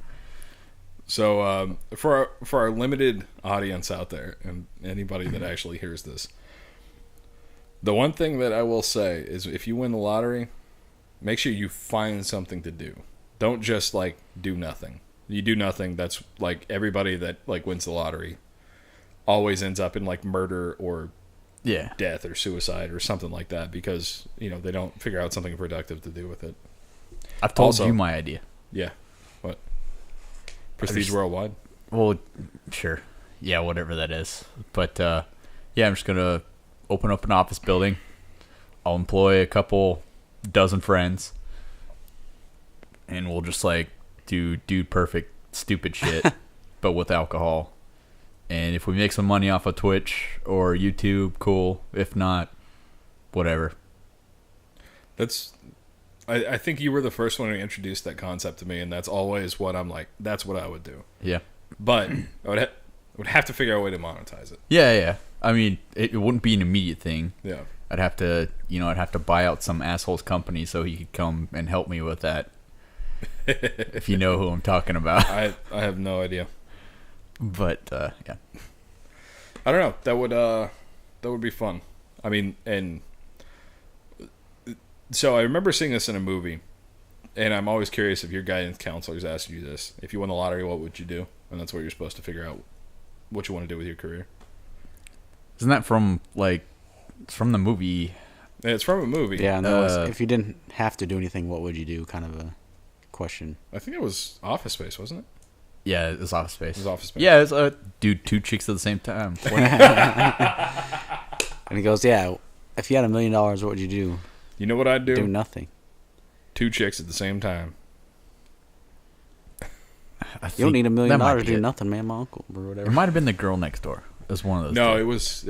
S1: So for our limited audience out there and anybody that actually hears this, the one thing that I will say is if you win the lottery, make sure you find something to do. Don't just like do nothing. You do nothing, that's like everybody that like wins the lottery always ends up in like murder or
S2: Yeah.
S1: death or suicide or something like that because, you know, they don't figure out something productive to do with it.
S2: I've told
S1: Also-
S2: you my idea.
S1: Yeah. What? Prestige
S2: just-
S1: Worldwide?
S2: Well, sure. Yeah, whatever that is. But yeah, I'm just gonna open up an office building. I'll employ a couple dozen friends, and we'll just like do dude perfect stupid shit, but with alcohol. And if we make some money off of Twitch or YouTube, cool. If not, whatever.
S1: I think you were the first one who introduced that concept to me, and that's always what I'm like, that's what I would do.
S2: Yeah.
S1: But I would have to figure out a way to monetize it.
S2: Yeah, yeah. I mean, it wouldn't be an immediate thing.
S1: Yeah.
S2: I'd have to buy out some asshole's company so he could come and help me with that. If you know who I'm talking about.
S1: I have no idea.
S2: But yeah.
S1: I don't know. That would be fun. I mean, and so I remember seeing this in a movie, and I'm always curious if your guidance counselors asked you this. If you won the lottery, what would you do? And that's what you're supposed to figure out what you want to do with your career.
S2: Isn't that from it's from the movie?
S1: And it's from a movie.
S3: Yeah, and that was, if you didn't have to do anything, what would you do? Kind of a question.
S1: I think it was Office Space, wasn't it?
S2: Yeah, it was Office Space.
S1: It was Office Space.
S2: Yeah, it's dude, 2 chicks at the same time.
S3: And he goes, yeah, if you had $1 million, what would you do?
S1: You know what I'd do?
S3: Do nothing.
S1: 2 chicks at the same time.
S3: You don't need $1 million to do
S2: it.
S3: nothing, man. My uncle or
S2: It
S3: whatever.
S2: might have been the girl next door. It was one of those.
S1: No,
S2: two.
S1: it was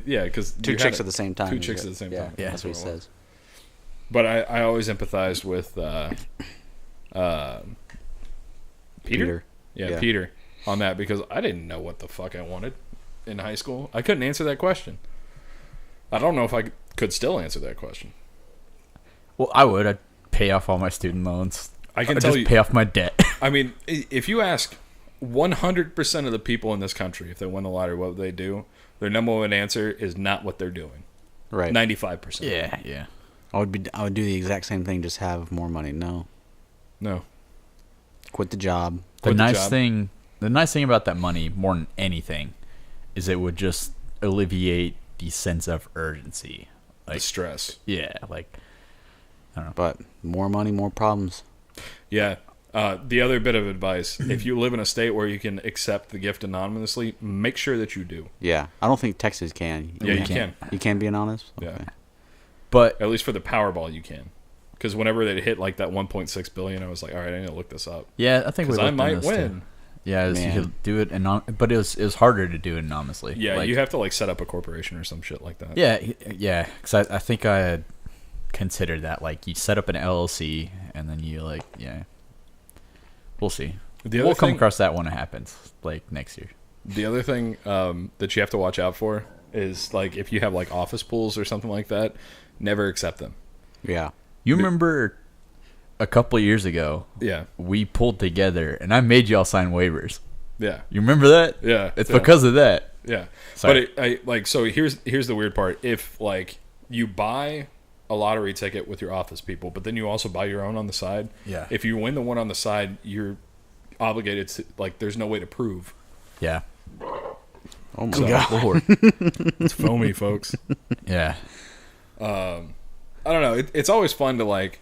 S1: yeah, because
S3: 2 chicks at the same time.
S1: 2 chicks at the same
S3: Yeah,
S1: time.
S2: Yeah.
S3: that's what he
S1: what it was.
S3: says.
S1: But I always empathized with Peter? Yeah, Peter on that because I didn't know what the fuck I wanted in high school. I couldn't answer that question. I don't know if I could still answer that question.
S2: Well, I would. I'd pay off all my student loans.
S1: I can
S2: I'd
S1: tell
S2: just
S1: you.
S2: pay off my debt.
S1: I mean, if you ask 100% of the people in this country if they win the lottery, what would they do? Their number one answer is not what they're doing.
S3: Right.
S1: 95%.
S2: Yeah.
S3: I would do the exact same thing, just have more money. No. Quit the job.
S2: The
S1: Quit
S2: nice
S1: job.
S2: thing about that money, more than anything, is it would just alleviate the sense of urgency.
S1: The stress.
S2: Yeah, like
S3: But more money, more problems.
S1: Yeah. The other bit of advice, if you live in a state where you can accept the gift anonymously, make sure that you do.
S3: Yeah. I don't think Texas can.
S1: Yeah, you can.
S3: You can be anonymous?
S1: Yeah.
S3: Okay.
S2: but
S1: At least for the Powerball, you can. Because whenever they hit like that 1.6 billion, I was like, all right, I need to look this up.
S2: yeah, I think we
S1: Because I
S2: looked into
S1: might
S2: this too.
S1: win.
S2: Yeah, you
S3: Man.
S2: could do it but it was harder to do it anonymously.
S1: Yeah,
S2: Like,
S1: you have to like set up a corporation or some shit like that.
S2: Yeah, because I think I had considered that. Like, you set up an LLC, and then you, like, yeah. We'll see. We'll come across that when it happens, like, next year.
S1: The other thing that you have to watch out for is, like, if you have, like, office pools or something like that, never accept them.
S3: Yeah.
S2: You remember a couple of years ago,
S1: Yeah.
S2: we pulled together, and I made y'all sign waivers.
S1: Yeah.
S2: You remember that?
S1: Yeah.
S2: It's
S1: yeah.
S2: because of that.
S1: Yeah.
S2: Sorry.
S1: But so here's the weird part. If like you buy a lottery ticket with your office people, but then you also buy your own on the side.
S2: Yeah.
S1: If you win the one on the side, you're obligated to, like, there's no way to prove.
S2: Yeah.
S3: Oh my god.
S2: Lord.
S1: It's foamy, folks.
S2: Yeah.
S1: I don't know. It's always fun to like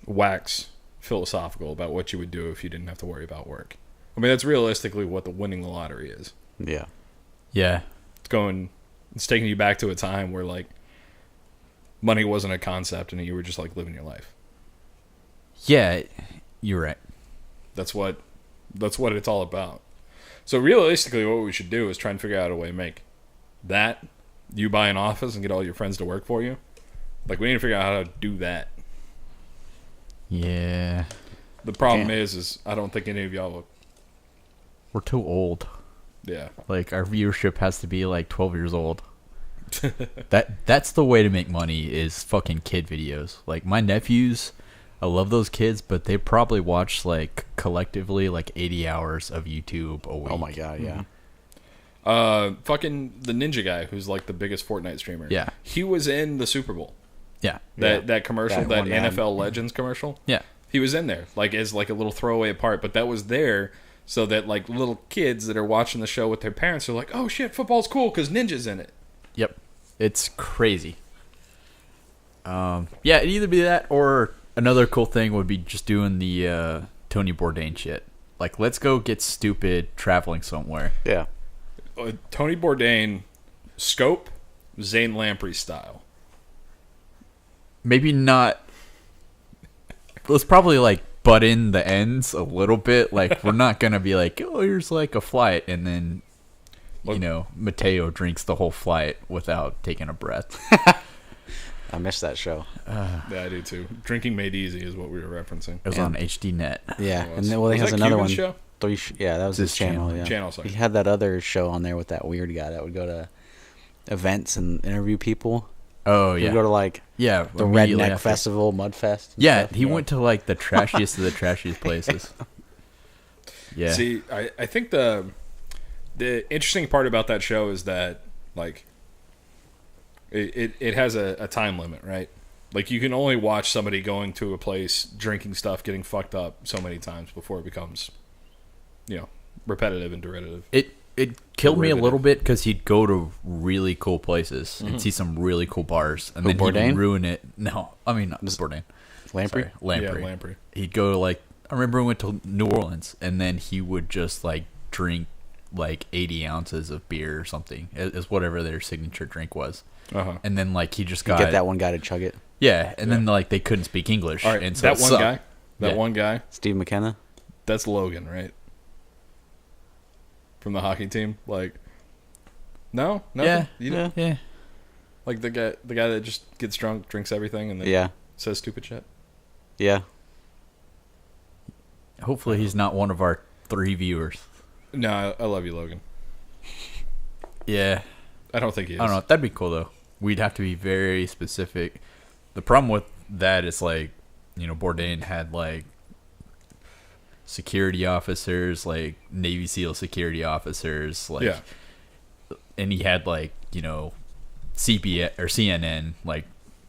S1: wax philosophical about what you would do if you didn't have to worry about work. I mean, that's realistically what the winning the lottery is.
S3: Yeah.
S2: Yeah.
S1: It's taking you back to a time where like money wasn't a concept and you were just like living your life.
S2: Yeah. You're right.
S1: That's what it's all about. So realistically, what we should do is try and figure out a way to make that you buy an office and get all your friends to work for you. Like, we need to figure out how to do that.
S2: Yeah.
S1: The problem is I don't think any of y'all will.
S2: We're too old.
S1: Yeah.
S2: Like, our viewership has to be like 12 years old. That's the way to make money, is fucking kid videos. Like, my nephews, I love those kids, but they probably watch like collectively like 80 hours of YouTube a week.
S3: Oh my god, yeah.
S1: Fucking the ninja guy who's like the biggest Fortnite streamer.
S2: Yeah.
S1: He was in the Super Bowl.
S2: Yeah.
S1: That commercial, that
S3: one ad.
S1: NFL Legends commercial.
S2: Yeah.
S1: He was in there, like, as like a little throwaway part, but that was there so that like little kids that are watching the show with their parents are like, oh shit, football's cool because Ninja's in it.
S2: Yep. It's crazy. Yeah, it'd either be that, or another cool thing would be just doing the Tony Bourdain shit. Like, let's go get stupid traveling somewhere.
S3: Yeah.
S1: Tony Bourdain, scope, Zane Lamprey style.
S2: Maybe not. Let's probably like butt in the ends a little bit. Like, we're not gonna be like, oh, here's like a flight, and then Mateo drinks the whole flight without taking a breath.
S3: I missed that show.
S1: Yeah, I do too. Drinking Made Easy is what we were referencing.
S2: It was on HD Net.
S3: Yeah,
S1: It was.
S3: and then he
S1: Was
S3: has
S1: that
S3: another
S1: Cuban's
S3: one.
S1: show?
S3: Yeah, that was his
S2: His
S3: channel.
S2: channel.
S3: Yeah.
S1: Channel, sorry.
S3: He had that other show on there with that weird guy that would go to events and interview people.
S2: Oh
S3: He'd
S2: yeah,
S3: go to like
S2: yeah.
S3: the
S2: immediately
S3: Redneck
S2: after.
S3: Festival, Mudfest. and
S2: Yeah,
S3: stuff.
S2: he went to like the trashiest of the trashiest places. Yeah.
S1: See, I think the interesting part about that show is that like it has a time limit, right? Like, you can only watch somebody going to a place, drinking stuff, getting fucked up so many times before it becomes, repetitive and derivative.
S2: It killed me a
S1: Derivative.
S2: little bit because he'd go to really cool places and see some really cool bars, and
S3: Who,
S2: then
S3: Bourdain?
S2: he'd ruin it. No, I mean not Bourdain.
S3: Lamprey.
S2: Sorry, Lamprey.
S1: Yeah, Lamprey.
S2: He'd go to like, I remember we went to New Orleans, and then he would just like drink like 80 ounces of beer or something, is whatever their signature drink was.
S1: Uh-huh.
S2: And then like he just
S3: You
S2: got
S3: get that one guy to chug it.
S2: Yeah, and then like they couldn't speak English,
S1: All right,
S2: and so
S1: that
S2: it
S1: one
S2: sucked.
S1: guy,
S2: Yeah.
S1: one guy,
S3: Steve McKenna.
S1: that's Logan, right? From the hockey team, like, no,
S2: Yeah,
S1: you know,
S2: yeah.
S1: like the guy that just gets drunk, drinks everything, and then
S3: Yeah.
S1: says stupid shit.
S3: Yeah.
S2: Hopefully he's not one of our 3 viewers.
S1: No, I love you, Logan.
S2: Yeah.
S1: I don't think he is.
S2: I don't know. That'd be cool though. We'd have to be very specific. The problem with that is like, Bourdain had like security officers, like Navy SEAL security officers, like,
S1: Yeah.
S2: and he had like, CBS or CNN like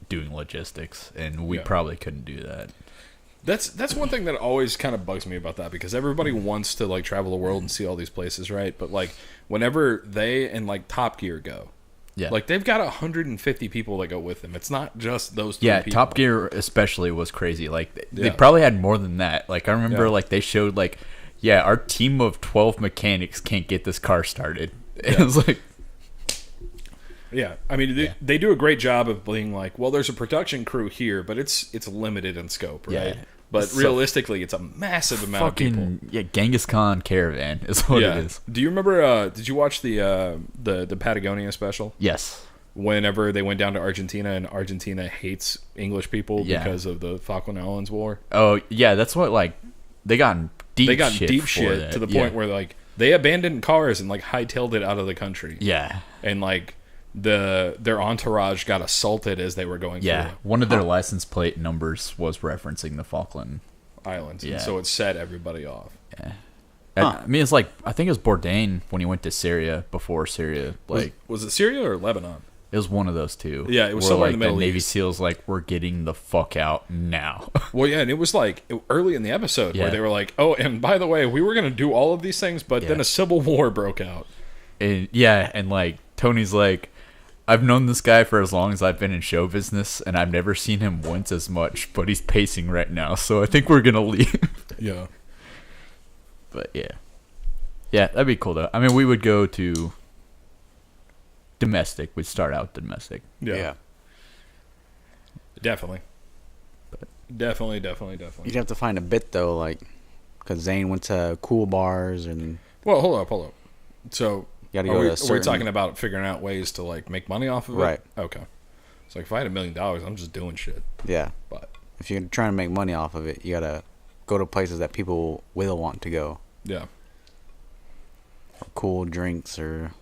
S2: doing logistics, and we
S1: Yeah.
S2: probably couldn't do that.
S1: That's one thing that always kind of bugs me about that, because everybody wants to like travel the world and see all these places, right? But like whenever they and like Top Gear go,
S2: Yeah.
S1: like they've got 150 people that go with them. It's not just those 3
S2: Yeah,
S1: people.
S2: Top Gear especially was crazy. Like they
S1: Yeah.
S2: probably had more than that. Like I remember,
S1: Yeah.
S2: like they showed like, yeah, our team of 12 mechanics can't get this car started.
S1: Yeah.
S2: It was like,
S1: Yeah, I mean they do a great job of being like, well, there's a production crew here, but it's limited in scope, right?
S2: Yeah.
S1: But
S2: So
S1: realistically, it's a massive amount of people.
S2: fucking yeah, Genghis Khan caravan is what
S1: Yeah.
S2: it is.
S1: Do you remember? Did you watch the Patagonia special?
S2: Yes.
S1: Whenever they went down to Argentina, and Argentina hates English people
S2: Yeah.
S1: because of the Falkland Islands War.
S2: Oh yeah, that's what like they got in deep.
S1: They got
S2: shit
S1: deep
S2: for
S1: shit
S2: that.
S1: to the
S2: Yeah.
S1: point where like they abandoned cars and like hightailed it out of the country.
S2: Yeah.
S1: And like their entourage got assaulted as they were going
S2: Yeah.
S1: through
S2: One of their license plate numbers was referencing the Falkland.
S1: islands.
S2: Yeah.
S1: And so it set everybody off.
S2: Yeah. I mean, it's like I think it was Bourdain when he went to Syria before Syria. Like,
S1: was it Syria or Lebanon?
S2: it was one of those two.
S1: Yeah, it was
S2: where,
S1: somewhere
S2: like,
S1: in the Middle
S2: Navy
S1: East.
S2: SEALs like, we're getting the fuck out now.
S1: Well, yeah, and it was like early in the episode where
S2: Yeah.
S1: they were like, "Oh, and by the way, we were going to do all of these things, but then
S2: Yeah.
S1: a civil war broke out."
S2: And like Tony's like, I've known this guy for as long as I've been in show business, and I've never seen him wince as much, but he's pacing right now, so I think we're gonna leave.
S1: Yeah.
S2: But yeah, that'd be cool though. I mean, we would go to domestic. We'd start out domestic.
S1: Yeah. Definitely. Definitely.
S3: You'd have to find a bit though, like, because Zane went to cool bars and
S1: Well, hold up. So,
S3: you got to go to a
S1: we're
S3: certain.
S1: talking about figuring out ways to like make money off of it,
S3: Right.
S1: Okay. It's like if I had $1 million, I'm just doing shit.
S3: Yeah.
S1: But
S3: If you're trying to make money off of it, you gotta go to places that people will want to go.
S1: yeah,
S3: Or cool drinks or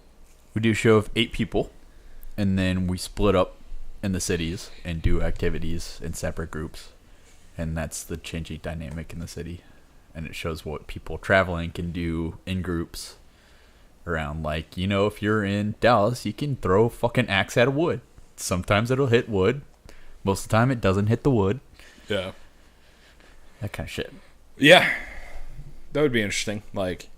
S2: We do a show of 8 people, and then we split up in the cities and do activities in separate groups, and that's the changing dynamic in the city, and it shows what people traveling can do in groups around. Like, you know, if you're in Dallas, you can throw a fucking axe at a wood. Sometimes it'll hit wood. Most of the time it doesn't hit the wood.
S1: yeah,
S2: That kind of shit.
S1: yeah. That would be interesting. Like,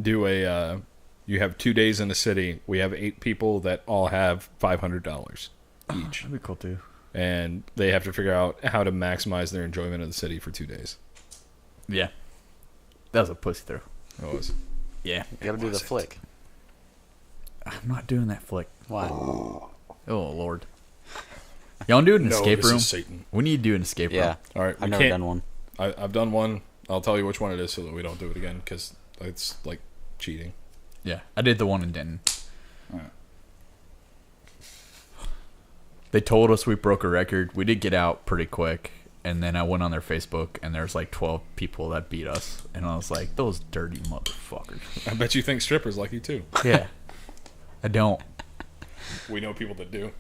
S1: do a you have 2 days in a city. We have 8 people that all have $500 each,
S2: That'd be cool too.
S1: and they have to figure out how to maximize their enjoyment of the city for 2 days.
S2: Yeah. That was a pussy throw.
S1: It was.
S2: Yeah.
S3: you gotta do the
S1: was it?
S3: flick.
S2: I'm not doing that flick.
S3: Why?
S2: Oh, Lord. Y'all want to do an escape
S1: this
S2: room?
S1: is Satan.
S2: We need to do an escape
S3: Yeah.
S2: room.
S1: All right, we
S3: I've never
S1: can't-
S3: done one.
S1: I've done one. I'll tell you which one it is so that we don't do it again because it's like cheating.
S2: Yeah. I did the one in Denton.
S1: Alright.
S2: They told us we broke a record. We did get out pretty quick. And then I went on their Facebook, and there's like 12 people that beat us. And I was like, those dirty motherfuckers.
S1: I bet you think strippers like you too.
S2: Yeah. I don't.
S1: We know people that do.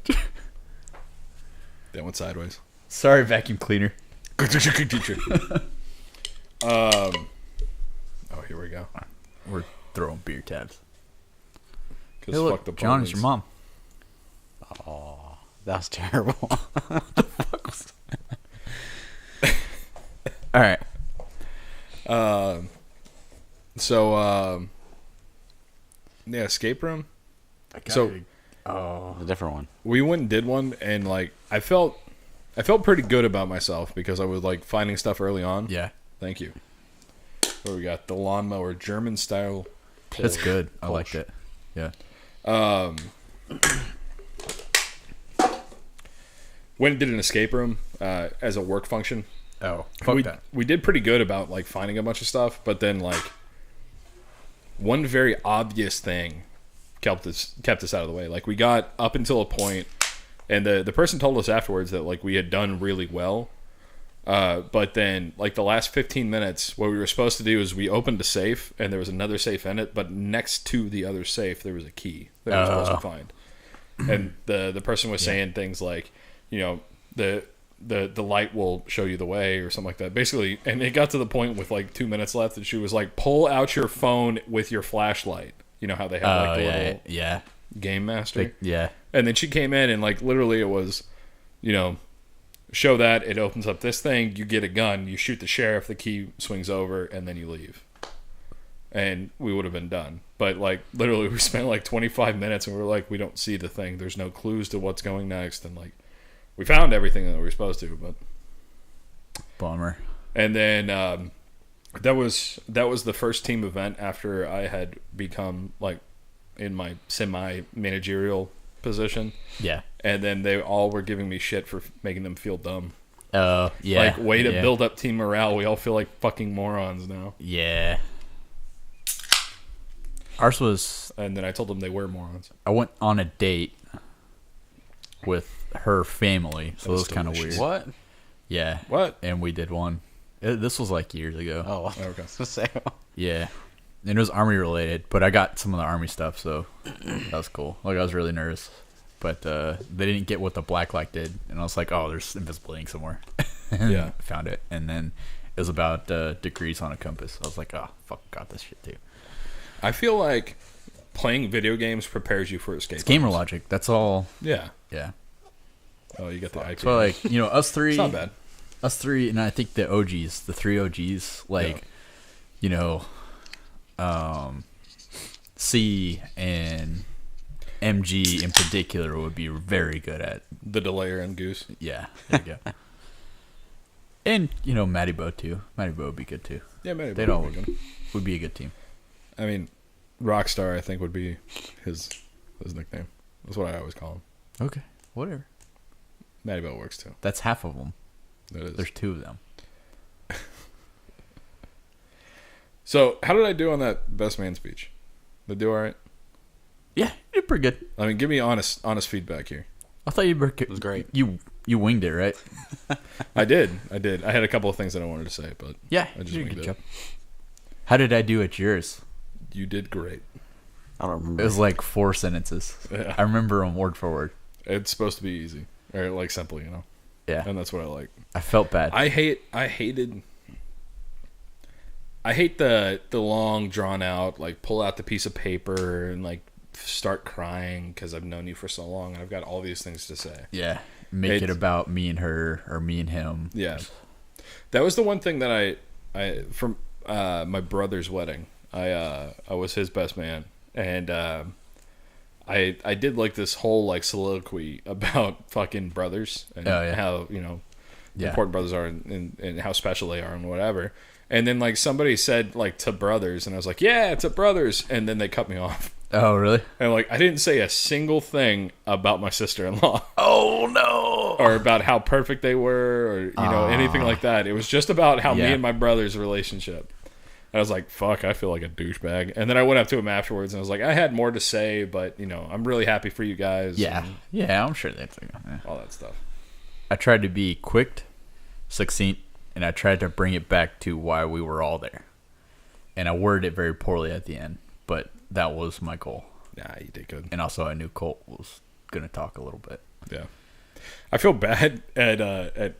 S1: That went sideways.
S2: Sorry, vacuum cleaner.
S1: Oh, here we go.
S2: We're throwing beer tabs.
S1: Because
S2: Hey,
S1: fuck
S2: look,
S1: the
S2: John, it's your mom.
S3: Oh, that was terrible.
S2: All right.
S1: Yeah, escape room.
S2: So,
S3: A different one.
S1: We went and did one, and like I felt pretty good about myself because I was like finding stuff early on.
S2: yeah.
S1: Thank you. What we got? The lawnmower, German style.
S2: That's
S1: Porsche.
S2: good. I
S1: Porsche.
S2: liked it. Yeah.
S1: Went and did an escape room as a work function.
S2: Oh,
S1: We did pretty good about like finding a bunch of stuff, but then like one very obvious thing kept us out of the way. Like we got up until a point, and the person told us afterwards that like we had done really well. But then like the last 15 minutes, what we were supposed to do is we opened a safe, and there was another safe in it, but next to the other safe there was a key that we were supposed to find. And the person was saying things like, you know, the light will show you the way or something like that. Basically, and it got to the point with like 2 minutes left that she was like, pull out your phone with your flashlight. You know how they have like the little
S2: yeah.
S1: game master?
S2: Yeah.
S1: And then she came in and like literally it was, you know, show that, it opens up this thing, you get a gun, you shoot the sheriff, the key swings over, and then you leave. And we would have been done. But like literally we spent like 25 minutes and we were like, we don't see the thing. There's no clues to what's going next, and like we found everything that we were supposed to, but
S2: Bummer.
S1: and then that was the first team event after I had become like in my semi managerial position.
S2: Yeah.
S1: And then they all were giving me shit for making them feel dumb.
S2: Yeah.
S1: Like, way to
S2: yeah.
S1: build up team morale. We all feel like fucking morons now.
S2: Yeah. Ours was,
S1: And then I told them they were morons.
S2: I went on a date with her family, so it
S1: was
S2: was kind of
S1: delicious.
S2: weird.
S3: What?
S2: Yeah.
S1: What?
S2: And we did one. This was like years ago.
S3: Oh,
S1: Okay.
S3: say,
S2: Yeah. And it was Army related, but I got some of the Army stuff, so that was cool. Like, I was really nervous. But they didn't get what the black light did. And I was like, oh, there's invisible ink somewhere. And
S1: Yeah.
S2: found it. And then It was about degrees on a compass. I was like, oh, fuck, got this shit too.
S1: I feel like playing video games prepares you for escape.
S2: It's gamer logic. That's all.
S1: Yeah.
S2: Yeah.
S1: Oh, you got the IQ.
S2: So, like, you know, us three.
S1: It's not bad.
S2: Us three, and I think the OGs, the three OGs, like, you know, C and MG in particular would be very good at.
S1: The delayer and goose.
S2: Yeah, there you go. And, you know, MATEO too. MATEO would be good too.
S1: Yeah, maybe.
S2: They'd all would be a good team.
S1: I mean, Rockstar, I think, would be his nickname. That's what I always call him.
S2: Okay, whatever.
S1: Matty works too.
S2: That's half of them.
S1: That is.
S2: There's two of them.
S1: So, how did I do on that best man speech? Did I do all right?
S2: Yeah, you did pretty good.
S1: I mean, give me honest feedback here.
S2: I thought you were good.
S3: It was great.
S2: You winged it, right?
S1: I did. I had a couple of things that I wanted to say, but
S2: Yeah,
S1: I just
S2: you did a
S1: winged
S2: good
S1: it.
S2: job. How did I do at yours?
S1: You did great.
S3: I don't remember.
S2: It was like 4 sentences.
S1: Yeah.
S2: I remember them word for word.
S1: It's supposed to be easy or like simple, you know.
S2: Yeah,
S1: And that's what I like.
S2: I felt bad.
S1: I hate the long drawn out, like, pull out the piece of paper and like start crying because I've known you for so long and I've got all these things to say.
S2: Yeah, make it about me and her or me and him.
S1: Yeah, that was the one thing that I from my brother's wedding. I was his best man, and I did like this whole like soliloquy about fucking brothers and how, you know, important brothers are and how special they are and whatever. And then like somebody said like to brothers, and I was like, yeah, to brothers, and then they cut me off.
S2: Oh, really?
S1: And like I didn't say a single thing about my sister-in-law.
S2: Oh no!
S1: Or about how perfect they were, or you know, anything like that. It was just about how me and my brother's relationship. I was like, fuck, I feel like a douchebag. And then I went up to him afterwards and I was like, I had more to say, but you know, I'm really happy for you guys.
S2: Yeah, yeah, I'm sure that's
S1: all that stuff.
S2: I tried to be quick, succinct, and I tried to bring it back to why we were all there. And I worded it very poorly at the end, but that was my goal.
S1: Nah, you did good.
S2: And also, I knew Colt was gonna talk a little bit.
S1: Yeah, I feel bad at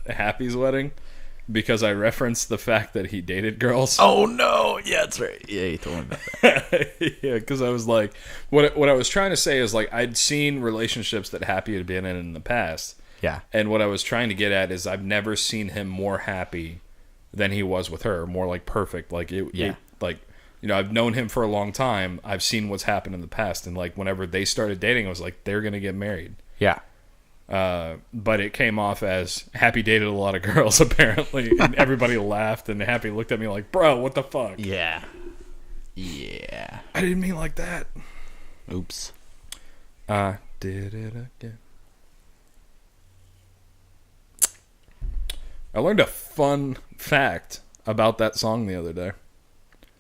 S1: Happy's wedding because I referenced the fact that he dated girls.
S2: Oh no! Yeah, that's right. Yeah, you told me about that.
S1: Yeah, because I was like, what I was trying to say is like I'd seen relationships that Happy had been in the past.
S2: Yeah.
S1: And what I was trying to get at is I've never seen him more happy than he was with her, more like perfect. Like like, you know, I've known him for a long time. I've seen what's happened in the past, and like whenever they started dating, I was like, they're gonna get married.
S2: Yeah.
S1: But it came off as Happy dated a lot of girls apparently, and everybody laughed, and Happy looked at me like, bro, what the fuck?
S2: Yeah. Yeah.
S1: I didn't mean like that.
S3: Oops.
S1: I did it again. I learned a fun fact about that song the other day.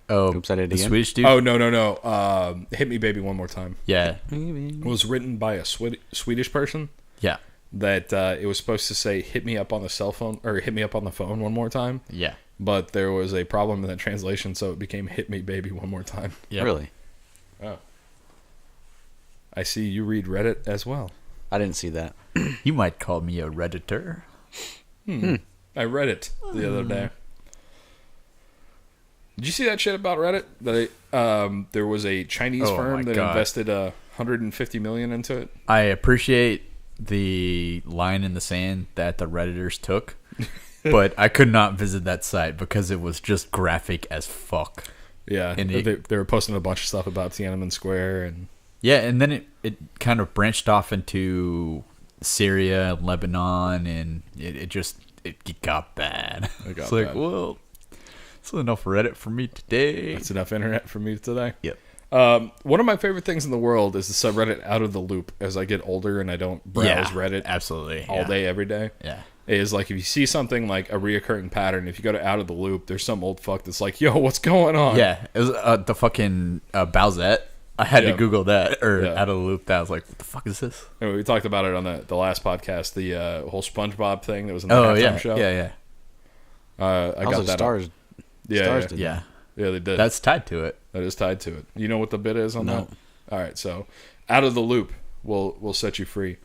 S2: Oh,
S3: Oops, I did it
S2: the
S3: again?
S2: Swedish dude?
S1: Oh, no. Hit Me Baby One More Time.
S2: Yeah.
S1: It was written by a Swedish person
S2: Yeah.
S1: that it was supposed to say, hit me up on the cell phone, or hit me up on the phone one more time.
S2: Yeah.
S1: But there was a problem in that translation, so it became Hit Me Baby One More Time.
S2: Yep.
S3: Really?
S1: Oh. I see you read Reddit as well.
S3: I didn't see that.
S2: You might call me a Redditor.
S1: I read it the other day. Did you see that shit about Reddit? That there was a Chinese firm that invested $150 million into it.
S2: I appreciate the line in the sand that the Redditors took, but I could not visit that site because it was just graphic as fuck.
S1: Yeah,
S2: And
S1: they were posting a bunch of stuff about Tiananmen Square and
S2: Yeah, and then it kind of branched off into Syria and Lebanon, and it got bad.
S1: It got
S2: it's like,
S1: bad.
S2: well, it's enough Reddit for me today.
S1: that's enough internet for me today.
S2: Yep.
S1: One of my favorite things in the world is the subreddit Out of the Loop. As I get older and I don't browse Reddit
S2: absolutely
S1: all day every day.
S2: Yeah.
S1: Is like if you see something like a reoccurring pattern, if you go to Out of the Loop, there's some old fuck that's like, yo, what's going on?
S2: Yeah, it was the fucking Bowsette. I had to Google that, or
S1: Yeah.
S2: Out of the Loop that. I was like, what the fuck is this?
S1: Anyway, we talked about it on the last podcast, the whole SpongeBob thing that was in the halftime show.
S2: Yeah.
S1: I got that.
S3: Stars.
S1: Yeah,
S3: Stars
S1: yeah.
S3: did
S2: Yeah.
S1: Yeah, they did.
S2: That's tied to it.
S1: That is tied to it. You know what the bit is on
S3: No.
S1: that? All right, so Out of the Loop will set you free.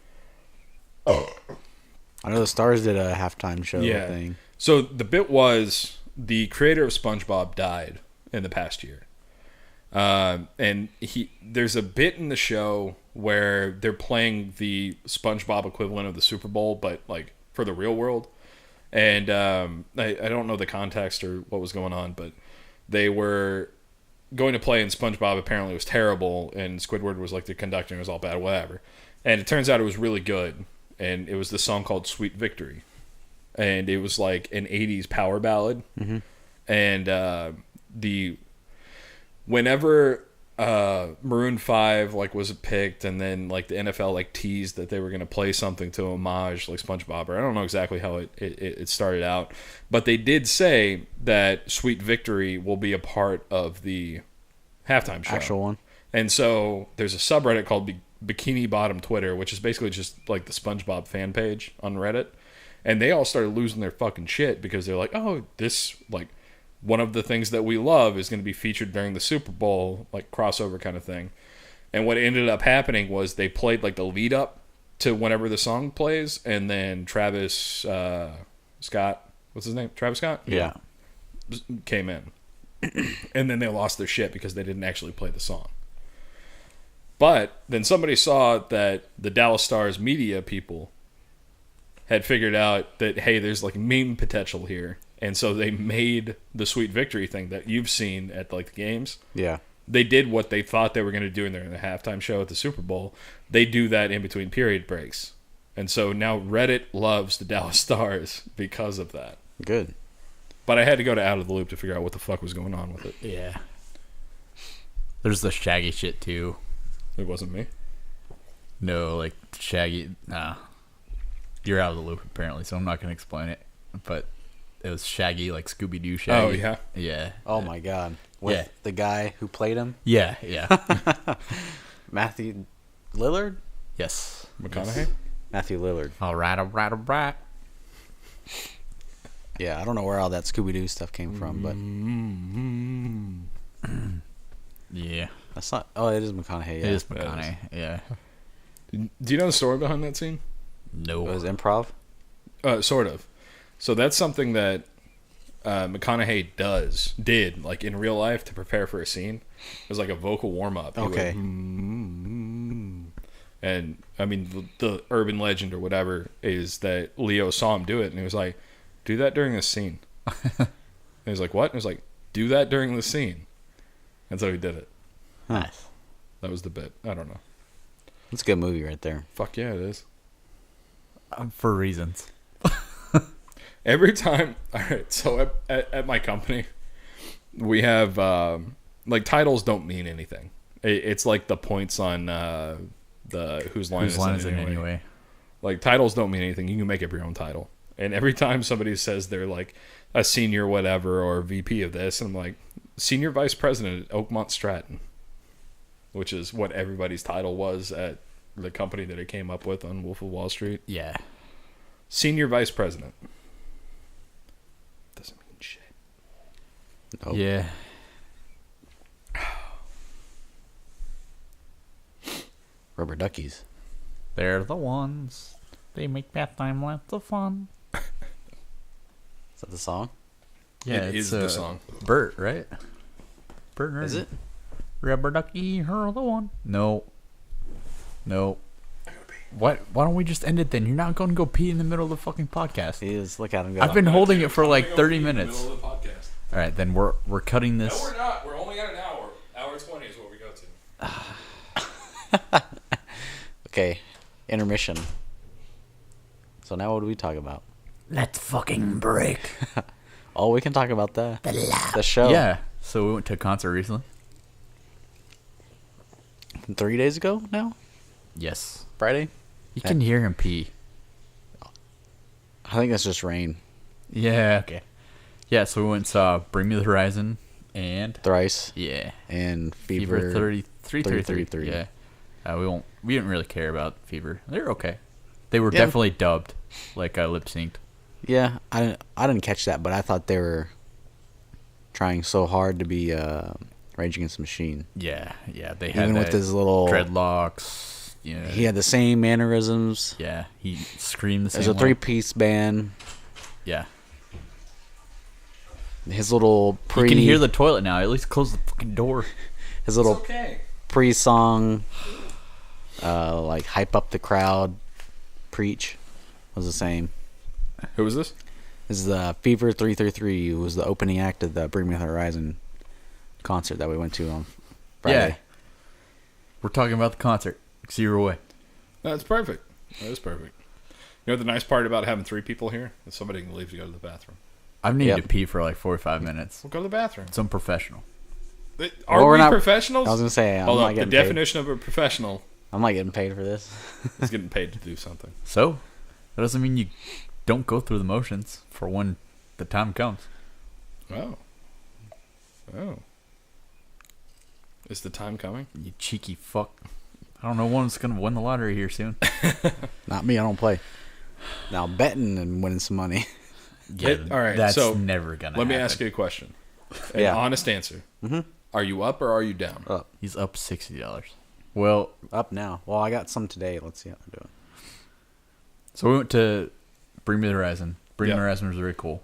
S3: I know the Stars did a halftime show thing.
S1: So the bit was the creator of SpongeBob died in the past year. And there's a bit in the show where they're playing the SpongeBob equivalent of the Super Bowl, but like for the real world. And I don't know the context or what was going on, but they were going to play, and SpongeBob apparently was terrible, and Squidward was like the conductor, and it was all bad, whatever. And it turns out it was really good, and it was the song called Sweet Victory. And it was like an 80s power ballad.
S3: Mm-hmm.
S1: And whenever Maroon 5 like was picked, and then like the NFL like teased that they were going to play something to homage like SpongeBob, or I don't know exactly how it started out, but they did say that Sweet Victory will be a part of the halftime show.
S3: Actual one.
S1: And so there's a subreddit called Bikini Bottom Twitter, which is basically just like the SpongeBob fan page on Reddit. And they all started losing their fucking shit because they're like, oh, this, like, one of the things that we love is going to be featured during the Super Bowl, like, crossover kind of thing. And what ended up happening was they played, like, the lead up to whenever the song plays, and then Travis Scott, what's his name? Travis Scott?
S3: Yeah.
S1: Came in. And then they lost their shit because they didn't actually play the song. But then somebody saw that the Dallas Stars media people had figured out that, hey, there's like meme potential here. And so they made the Sweet Victory thing that you've seen at like the games.
S3: Yeah.
S1: They did what they thought they were going to do in the halftime show at the Super Bowl. They do that in between period breaks. And so now Reddit loves the Dallas Stars because of that.
S3: Good.
S1: But I had to go to Out of the Loop to figure out what the fuck was going on with it.
S2: Yeah. There's the Shaggy shit too.
S1: It wasn't me.
S2: No, like Shaggy. Nah. You're out of the loop apparently, so I'm not going to explain it. But it was Shaggy, like Scooby-Doo Shaggy.
S1: Oh, yeah?
S3: Yeah. Oh, my God. With the guy who played him?
S2: Yeah.
S3: Matthew Lillard?
S2: Yes.
S1: McConaughey?
S3: Matthew Lillard.
S2: All right.
S3: Yeah, I don't know where all that Scooby-Doo stuff came from, but...
S2: Yeah.
S3: That's not... Oh, it is McConaughey, yeah.
S2: It is McConaughey, yeah.
S1: Do you know the story behind that scene?
S2: No.
S3: It was improv?
S1: Sort of. So that's something that McConaughey did, like in real life to prepare for a scene. It was like a vocal warm-up.
S3: Okay.
S1: And, I mean, the urban legend or whatever is that Leo saw him do it, and he was like, do that during this scene. And he was like, what? And he was like, do that during the scene. And so he did it.
S2: Nice.
S1: That was the bit. I don't know.
S3: It's a good movie right there.
S1: Fuck yeah, it is.
S2: For reasons.
S1: Every time, all right, so at my company, we have, like, titles don't mean anything. It's like the points on the Whose Line Is It Anyway. Like, titles don't mean anything. You can make up your own title. And every time somebody says they're, like, a senior whatever or VP of this, I'm like, Senior Vice President at Oakmont Stratton, which is what everybody's title was at the company that it came up with on Wolf of Wall Street.
S2: Yeah.
S1: Senior Vice President. Doesn't mean shit.
S3: Nope.
S2: Yeah.
S3: Rubber duckies.
S2: They're the ones. They make bath time lots of fun.
S3: Is that the song?
S2: Yeah,
S1: it is the song.
S2: Bert, right? Bert and
S3: Is
S2: Ernie.
S3: it?
S2: Rubber ducky, her the one. No. What? Why don't we just end it then? You're not going to go pee in the middle of the fucking podcast.
S3: He is. Look at him go.
S2: I've been holding it for like 30 minutes.
S1: Middle of the podcast.
S2: All right, then we're cutting this.
S1: No, we're not. We're only at an hour. Hour 20 is what we go to.
S3: Okay. Intermission. So now what do we talk about?
S2: Let's fucking break.
S3: Oh, we can talk about the show.
S2: Yeah. So we went to a concert recently.
S3: 3 days ago now?
S2: Yes.
S3: Friday?
S2: You can hear him pee.
S3: I think that's just rain.
S2: Yeah. Okay. Yeah. So we went and saw Bring Me the Horizon and
S3: Thrice.
S2: yeah,
S3: And
S2: Fever 33. Yeah. We didn't really care about Fever. They're okay. They were definitely dubbed, like lip synced.
S3: Yeah, I didn't catch that, but I thought they were trying so hard to be Rage Against the Machine.
S2: Yeah. They had
S3: Even with his little
S2: dreadlocks. Yeah.
S3: He had the same mannerisms.
S2: Yeah. He screamed the same.
S3: There's a
S2: way.
S3: 3-piece band.
S2: Yeah.
S3: his little
S2: You can hear the toilet now. At least close the fucking door.
S3: his little
S1: okay.
S3: pre-song, like hype up the crowd, preach was the same.
S1: Who was this?
S3: This is Fever 333. It was the opening act of the Bring Me the Horizon concert that we went to on Friday.
S2: Yeah. We're talking about the concert. 0 away.
S1: That's perfect. That is perfect. You know the nice part about having 3 people here is somebody can leave to go to the bathroom.
S2: I've needed to pee for like 45 minutes.
S1: We'll go to the bathroom.
S2: So I'm professional.
S1: Are
S3: Well, we're
S1: we
S3: not
S1: professionals?
S3: I was gonna say, I'm
S1: Hold
S3: not
S1: up. The
S3: getting paid.
S1: definition of a professional
S3: I'm not getting paid for this.
S1: is getting paid to do something.
S2: So that doesn't mean you don't go through the motions for when the time comes.
S1: Oh. Oh. Is the time coming?
S2: You cheeky fuck. I don't know one's going to win the lottery here soon.
S3: Not me. I don't play. Now betting and winning some money.
S2: Yeah,
S1: All right.
S2: that's
S1: so
S2: never going to
S1: let
S2: happen.
S1: me ask you a question. An
S3: Yeah.
S1: honest answer.
S3: Mm-hmm.
S1: Are you up or are you down?
S3: Up.
S2: He's up $60. Well,
S3: Up now. Well, I got some today. Let's see how they're doing.
S2: so we went to Bring Me the Horizon. Bring Me the
S1: Yeah.
S2: Horizon was very cool.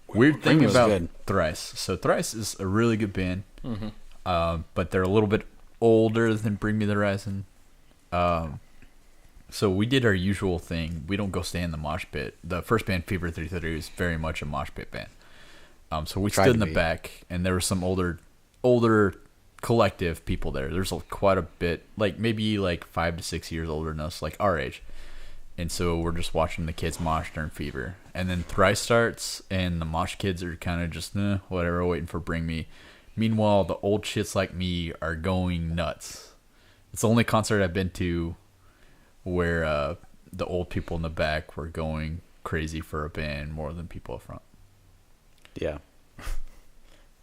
S2: Weird
S3: Bring
S2: thing
S3: Me was
S2: about
S3: good.
S2: Thrice. So Thrice is a really good band,
S1: Mm-hmm.
S2: but they're a little bit older than Bring Me the Horizon. So we did our usual thing. We don't go stay in the mosh pit. The first band, Fever 333, is very much a mosh pit band. So we
S3: Tried
S2: stood
S3: to
S2: in the
S3: be.
S2: back, and there were some older collective people there. There's quite a bit, like maybe like 5 to 6 years older than us, like our age. And so we're just watching the kids mosh during Fever. And then Thrice starts, and the mosh kids are kind of just, whatever, waiting for Bring Me. Meanwhile, the old shits like me are going nuts. It's the only concert I've been to where the old people in the back were going crazy for a band more than people up front.
S3: Yeah.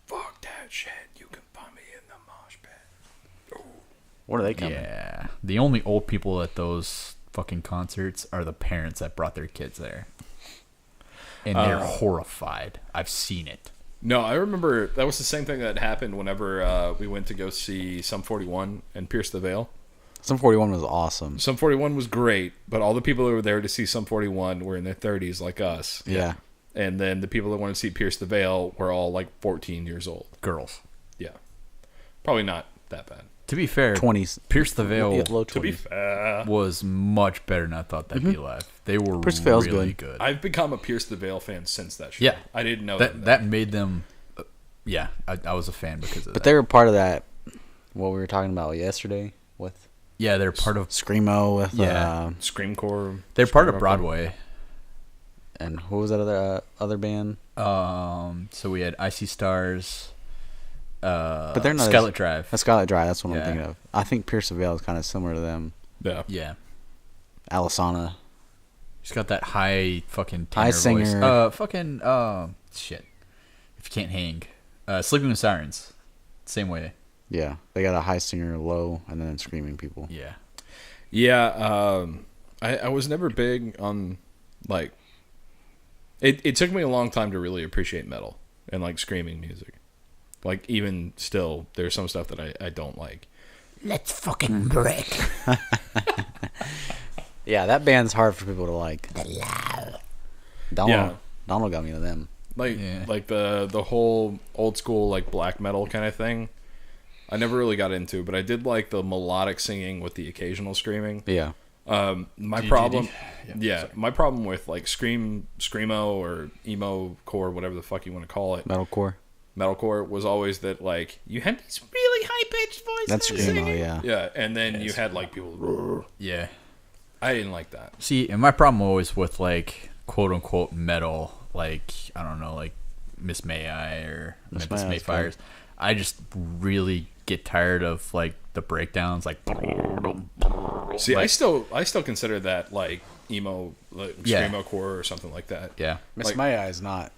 S1: Fuck that shit. You can find me in the mosh pit.
S3: What are they coming?
S2: Yeah. The only old people at those fucking concerts are the parents that brought their kids there. And they're horrified. I've seen it.
S1: No, I remember that was the same thing that happened whenever we went to go see Sum 41 and Pierce the Veil.
S3: Sum 41 was awesome.
S1: Sum 41 was great, but all the people who were there to see Sum 41 were in their 30s like us.
S3: Yeah.
S1: And then the people that wanted to see Pierce the Veil were all like 14 years old.
S2: Girls.
S1: Yeah. Probably not that bad.
S2: To be fair,
S3: 20s.
S2: Pierce the Veil
S3: Low 20s.
S1: To be fair,
S2: was much better than I thought they'd be live. They were
S3: Pierce the Veil's
S2: really
S3: good.
S2: good.
S1: I've become a Pierce the Veil fan since that show.
S2: Yeah.
S1: I didn't know
S2: That made them... yeah, I was a fan because of
S3: But
S2: that.
S3: they were part of that, what we were talking about yesterday with
S2: Yeah, they're part of...
S3: Screamo, with
S2: Yeah.
S1: Screamcore.
S2: They're part of
S1: Screamo.
S2: Broadway.
S3: and what was that other band?
S2: So we had Icy Stars...
S3: But they're not
S2: Scarlet Drive.
S3: Scarlet Drive, that's what
S2: Yeah.
S3: I'm thinking of. I think Pierce the Veil is kind of similar to them.
S1: Yeah.
S2: Yeah.
S3: Alisana.
S2: She's got that high fucking tenor
S3: High
S2: voice.
S3: singer.
S2: Shit. If you can't hang. Sleeping with Sirens. Same way.
S3: Yeah. They got a high singer, low, and then screaming people.
S2: Yeah.
S1: Yeah. I was never big on, like... It took me a long time to really appreciate metal and, like, screaming music. Like, even still, there's some stuff that I don't like.
S2: Let's fucking break.
S3: Yeah, that band's hard for people to like. Donald got me to them.
S1: Like,
S2: Yeah.
S1: like the whole old school, like, black metal kind of thing. I never really got into, but I did like the melodic singing with the occasional screaming.
S3: Yeah.
S1: My problem, my problem with like screamo or emo core, whatever the fuck you want to call it,
S3: Metalcore.
S1: metalcore was always that like you had these really high pitched voices.
S3: That's screamo,
S1: singing.
S3: yeah.
S1: Yeah, and then you had like people.
S2: Yeah.
S1: I didn't like that.
S2: See, and my problem always with like quote unquote metal, like I don't know, like Miss May I or
S3: Miss
S2: Memphis
S3: May I's
S2: Mayfires, I just really get tired of like the breakdowns, like
S1: See,
S2: like-
S1: I still consider that like emo, like
S2: Yeah.
S1: screamo core or something like that.
S2: yeah.
S3: Miss
S1: Like-
S3: Maya is not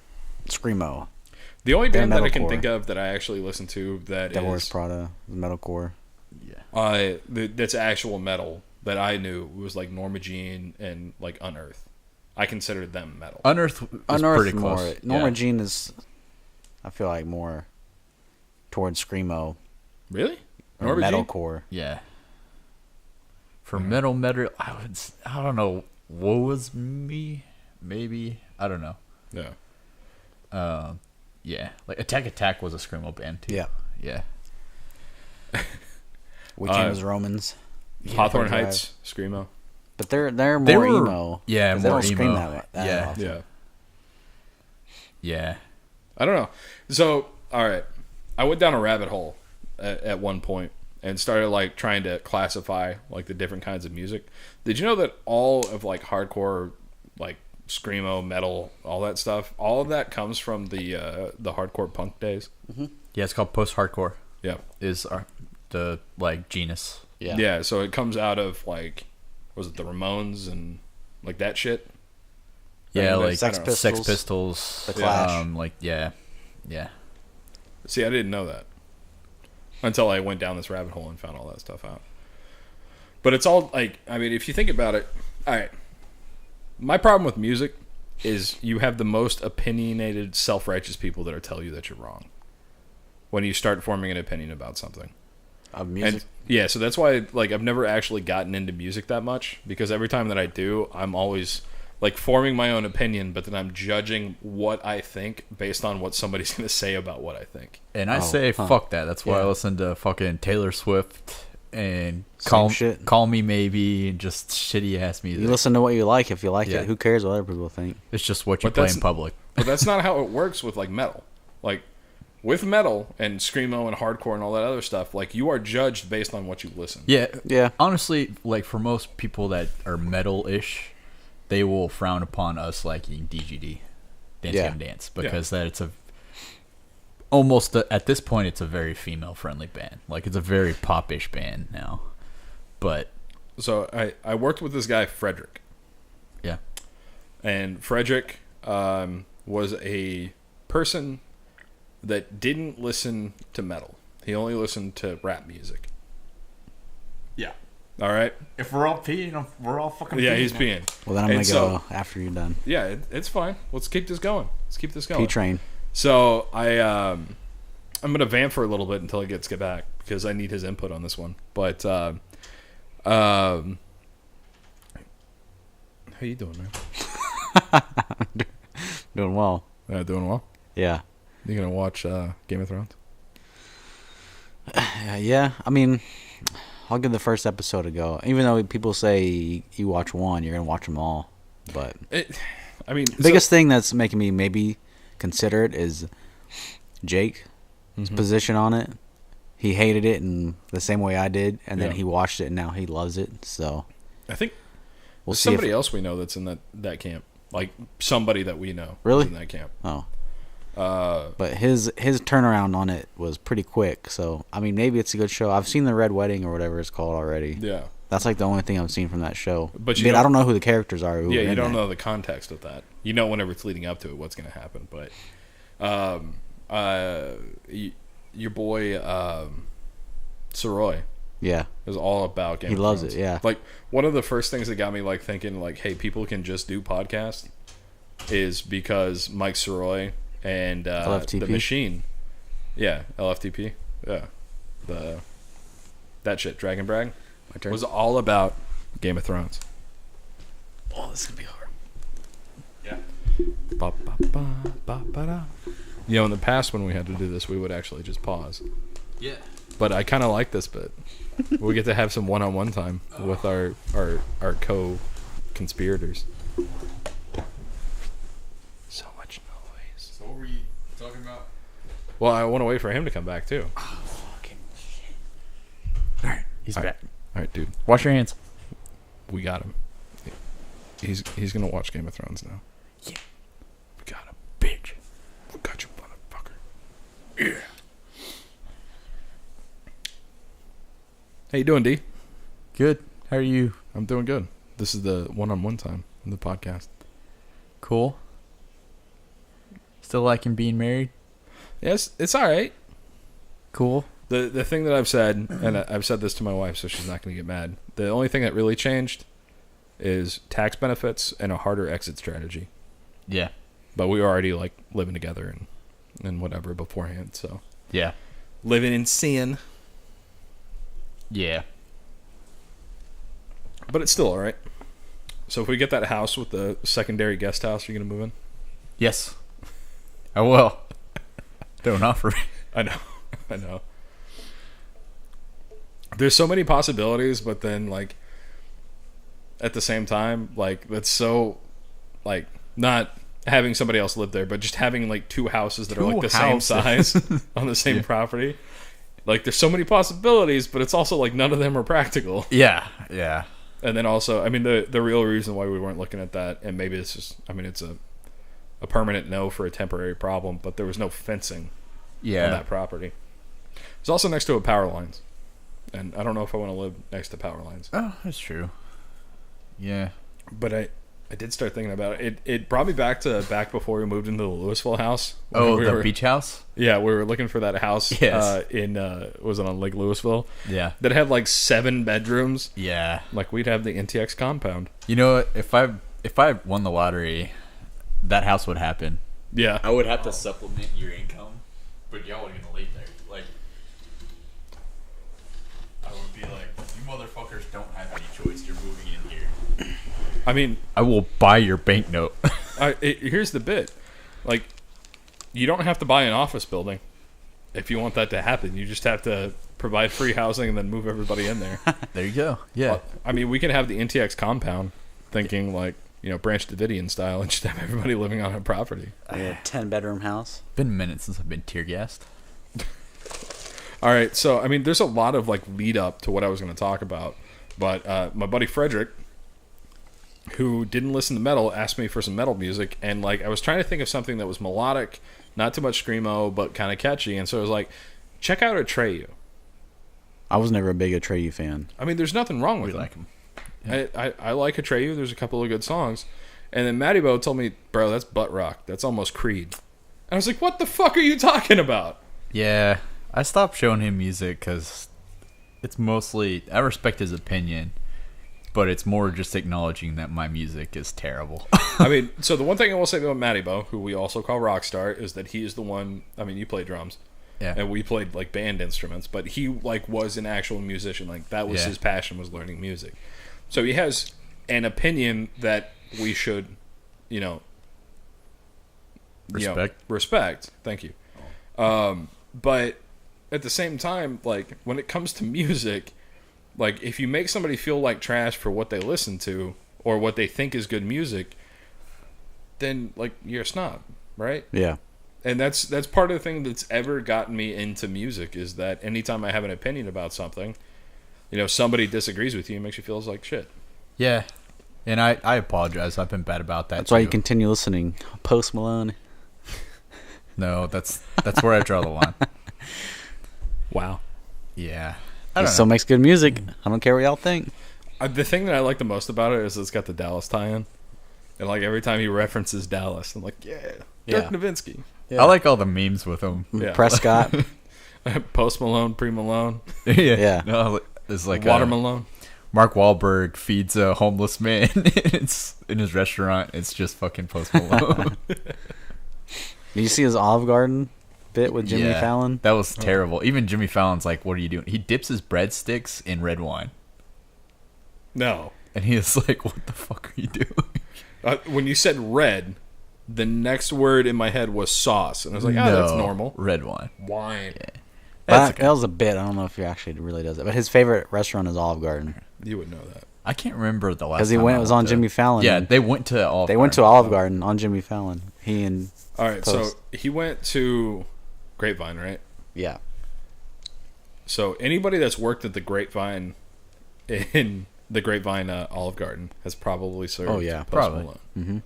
S3: screamo.
S1: The only
S3: They're
S1: band that I can
S3: metalcore.
S1: think of that I actually listen to that
S3: Devil Wears
S1: is
S3: Prada is metalcore.
S1: that's actual metal that I knew was like Norma Jean and like Unearth. I considered them metal.
S2: Unearth is
S3: Unearthed
S2: pretty
S3: more.
S2: close.
S3: Norma
S2: Yeah.
S3: Jean is, I feel like, more towards screamo
S1: Really?
S3: or
S1: Norma Jean?
S3: metalcore.
S2: Yeah. For metal, I don't know. Woe was me? Maybe. I don't know.
S1: Yeah.
S2: Yeah, like Attack was a screamo band too.
S3: Yeah.
S2: Yeah.
S3: Weekend was Romans.
S1: Hawthorne
S3: Drive.
S1: Heights, screamo.
S3: But they're more
S2: They were-
S3: emo.
S2: yeah,
S3: 'cause they
S2: more
S3: don't scream
S2: emo.
S3: that
S2: Yeah.
S3: often.
S1: Yeah.
S2: Yeah.
S1: I don't know. So, all right, I went down a rabbit hole at one point and started like trying to classify like the different kinds of music. Did you know that all of like hardcore, like screamo, metal, all that stuff, all of that comes from the hardcore punk days?
S2: Yeah, it's called post-hardcore.
S1: Yeah.
S2: Is the like genus.
S3: Yeah.
S1: Yeah. So it comes out of like, was it the Ramones and like that shit?
S2: Yeah,
S1: I mean,
S2: like
S3: Sex Pistols.
S2: Sex Pistols.
S3: The Clash.
S2: Like yeah.
S1: See, I didn't know that until I went down this rabbit hole and found all that stuff out. But it's all like, I mean, if you think about it, all right. My problem with music is you have the most opinionated, self-righteous people that are tell you that you're wrong when you start forming an opinion about something.
S3: Of music.
S1: And yeah, so that's why like I've never actually gotten into music that much, because every time that I do, I'm always like forming my own opinion, but then I'm judging what I think based on what somebody's going to say about what I think.
S2: And I say fuck that. That's why I listen to fucking Taylor Swift and
S3: shit.
S2: Call Me Maybe and just shitty ass music.
S3: You listen to what you like. If you like
S2: Yeah.
S3: it, who cares what other people think?
S2: It's just what you
S1: But
S2: play
S1: that's-
S2: in public.
S1: But that's not how it works with like metal. Like with metal and screamo and hardcore and all that other stuff, like you are judged based on what you listen.
S2: Yeah.
S3: Yeah.
S2: Honestly, like for most people that are metal-ish, they will frown upon us liking DGD, Dance
S3: Yeah.
S2: Gavin Dance, because that it's almost at this point it's a very female-friendly band. Like it's a very pop-ish band now. But
S1: So I worked with this guy Frederick,
S2: yeah.
S1: and Frederick was a person that didn't listen to metal. He only listened to rap music.
S2: Yeah.
S1: All right.
S2: If we're all peeing, we're all fucking
S1: Yeah, he's peeing.
S3: Well, then I'm
S1: And
S3: going to
S1: so-
S3: go after you're done.
S1: Yeah, it's fine. Let's keep this going.
S3: P-Train.
S1: So I'm gonna vamp for a little bit until he gets get back, because I need his input on this one. But how you doing, man?
S3: Doing well.
S1: Doing well.
S3: Yeah.
S1: You gonna watch Game of Thrones?
S3: Yeah. I mean, I'll give the first episode a go. Even though people say you watch one, you're going to watch them all. But
S1: I mean,
S3: biggest thing that's making me maybe consider it is Jake's
S1: Mm-hmm.
S3: position on it. He hated it in the same way I did, and then
S1: Yeah.
S3: he watched it, and now he loves it. So
S1: I think
S3: we'll
S1: there's
S3: see.
S1: somebody else we know that's in that camp. Like somebody that we know
S3: Really?
S1: is in that camp.
S3: Oh. But his turnaround on it was pretty quick. So I mean, maybe it's a good show. I've seen the Red Wedding or whatever it's called already.
S1: Yeah.
S3: That's like the only thing I've seen from that show.
S1: But
S3: I
S1: you
S3: mean, I
S1: don't-
S3: don't know who the characters are. Who
S1: Yeah,
S3: are
S1: you
S3: in
S1: don't
S3: that.
S1: know the context of that. You know whenever it's leading up to it what's going to happen. But your boy Soroy
S3: Yeah,
S1: is all about Game
S3: He
S1: of
S3: loves
S1: Thrones.
S3: it, yeah.
S1: Like one of the first things that got me like thinking like, hey, people can just do podcasts is because Mike Soroy and
S3: LFTP?
S1: the Machine. Yeah, LFTP. Yeah. That shit, Dragon Brag,
S3: my turn.
S1: was all about Game of Thrones.
S3: Oh, this is gonna be hard.
S1: Ba, ba, ba, ba, ba, da. You know, in the past when we had to do this, we would actually just pause.
S2: Yeah.
S1: But I kind of like this bit. We get to have some one-on-one time with our co-conspirators. So much noise.
S2: So what were you talking about?
S1: Well, I want to wait for him to come back too.
S2: Alright, he's
S1: All right.
S2: back.
S1: All right, dude,
S2: Wash your hands.
S1: we got him. He's gonna watch Game of Thrones now.
S2: Yeah.
S1: We got him.
S2: Bitch.
S1: We got you, motherfucker. Yeah. How you doing, D?
S2: Good. How are you?
S1: I'm doing good. This is the one-on-one time in the podcast.
S2: Cool. Still liking being married?
S1: Yes, it's all right.
S2: Cool.
S1: The thing that I've said, and I've said this to my wife, so she's not going to get mad. The only thing that really changed is tax benefits and a harder exit strategy.
S2: Yeah.
S1: But we were already like living together and whatever beforehand. So
S2: Yeah.
S1: living in sin,
S2: Yeah.
S1: but it's still all right. So if we get that house with the secondary guest house, are you going to move in?
S2: Yes. I will. Don't offer me.
S1: I know. I know. There's so many possibilities, but then like at the same time, like that's so like not having somebody else live there, but just having like two houses that are like the same size on the same property. Like there's so many possibilities, but it's also like none of them are practical.
S2: Yeah, yeah.
S1: And then also, I mean, the real reason why we weren't looking at that, and maybe it's just, I mean, it's a permanent no for a temporary problem, but there was no fencing on that property. It's also next to a power lines, and I don't know if I want to live next to power lines.
S2: Oh, that's true. Yeah.
S1: But I did start thinking about it. It brought me back before we moved into the Louisville house.
S2: Oh, the beach house?
S1: Yeah, we were looking for that house.
S2: Yes.
S1: Was it on Lake Louisville?
S2: Yeah.
S1: That had like 7 bedrooms.
S2: Yeah.
S1: Like we'd have the NTX compound.
S2: You know what? If I won the lottery, that house would happen.
S1: Yeah.
S2: I would have to supplement your income, but y'all are gonna leave there. Like, I would be like, you motherfuckers don't have any choice. You're moving in here.
S1: I mean,
S2: I will buy your banknote.
S1: Here's the bit. Like, you don't have to buy an office building if you want that to happen. You just have to provide free housing and then move everybody in there.
S2: There you go. Yeah.
S1: I mean, we can have the NTX compound thinking like, you know, Branch Davidian style and just have everybody living on a property.
S3: A 10-bedroom house.
S2: Been a minute since I've been tear gassed.
S1: All right. So, I mean, there's a lot of like lead up to what I was going to talk about. But my buddy Frederick, who didn't listen to metal, asked me for some metal music, and like I was trying to think of something that was melodic, not too much screamo, but kind of catchy, and so I was like, check out Atreyu.
S3: I was never a big Atreyu fan.
S1: I mean, there's nothing wrong with
S2: We
S1: him.
S2: like him.
S1: Yeah. I like Atreyu. There's a couple of good songs, and then MATEO told me, bro, that's butt rock. That's almost Creed. And I was like, what the fuck are you talking about?
S2: Yeah. I stopped showing him music because it's mostly, I respect his opinion, but it's more just acknowledging that my music is terrible.
S1: I mean, so the one thing I will say about MATEO, who we also call Rockstar, is that he is the one. I mean, you play drums,
S2: Yeah.
S1: and we played like band instruments, but he like was an actual musician. Like that was his passion, was learning music. So he has an opinion that we should, you know, respect. Thank you. But at the same time, like when it comes to music, like if you make somebody feel like trash for what they listen to or what they think is good music, then like you're a snob, right?
S3: Yeah.
S1: And that's part of the thing that's ever gotten me into music is that anytime I have an opinion about something, you know, somebody disagrees with you, it makes you feel like shit.
S2: Yeah. And I apologize. I've been bad about that.
S3: That's why you continue listening. Post Malone.
S2: No, that's where I draw the line.
S1: Wow.
S2: Yeah.
S3: He still makes good music. I don't care what y'all think.
S1: The thing that I like the most about it is it's got the Dallas tie-in. And like every time he references Dallas, I'm like, yeah, Dirk Nowitzki.
S3: Yeah.
S2: I like all the memes with him.
S1: Yeah.
S3: Prescott.
S1: Post Malone, Pre Malone,
S3: Yeah.
S2: No, it's like
S1: Water Malone.
S2: Mark Wahlberg feeds a homeless man it's in his restaurant. It's just fucking Post Malone.
S3: Did you see his Olive Garden bit with Jimmy
S2: Yeah,
S3: Fallon?
S2: That was terrible. Even Jimmy Fallon's like, what are you doing? He dips his breadsticks in red wine.
S1: No.
S2: And he is like, what the fuck are you doing?
S1: When you said red, the next word in my head was sauce. And I was like, oh, that's normal.
S2: Red wine.
S1: Wine.
S2: Yeah.
S3: That was a bit. I don't know if he actually really does it. But his favorite restaurant is Olive Garden.
S1: You would know that.
S2: I can't remember the last
S3: Because
S2: time.
S3: it was on Jimmy Fallon.
S2: Yeah, they went to Olive
S3: They went to Olive Garden on Jimmy Fallon. He and
S1: All right,
S3: Post.
S1: so he went to Grapevine, right?
S3: Yeah.
S1: So anybody that's worked at the Grapevine in the Grapevine Olive Garden has probably served Post
S2: probably.
S1: Malone.
S3: Mm-hmm.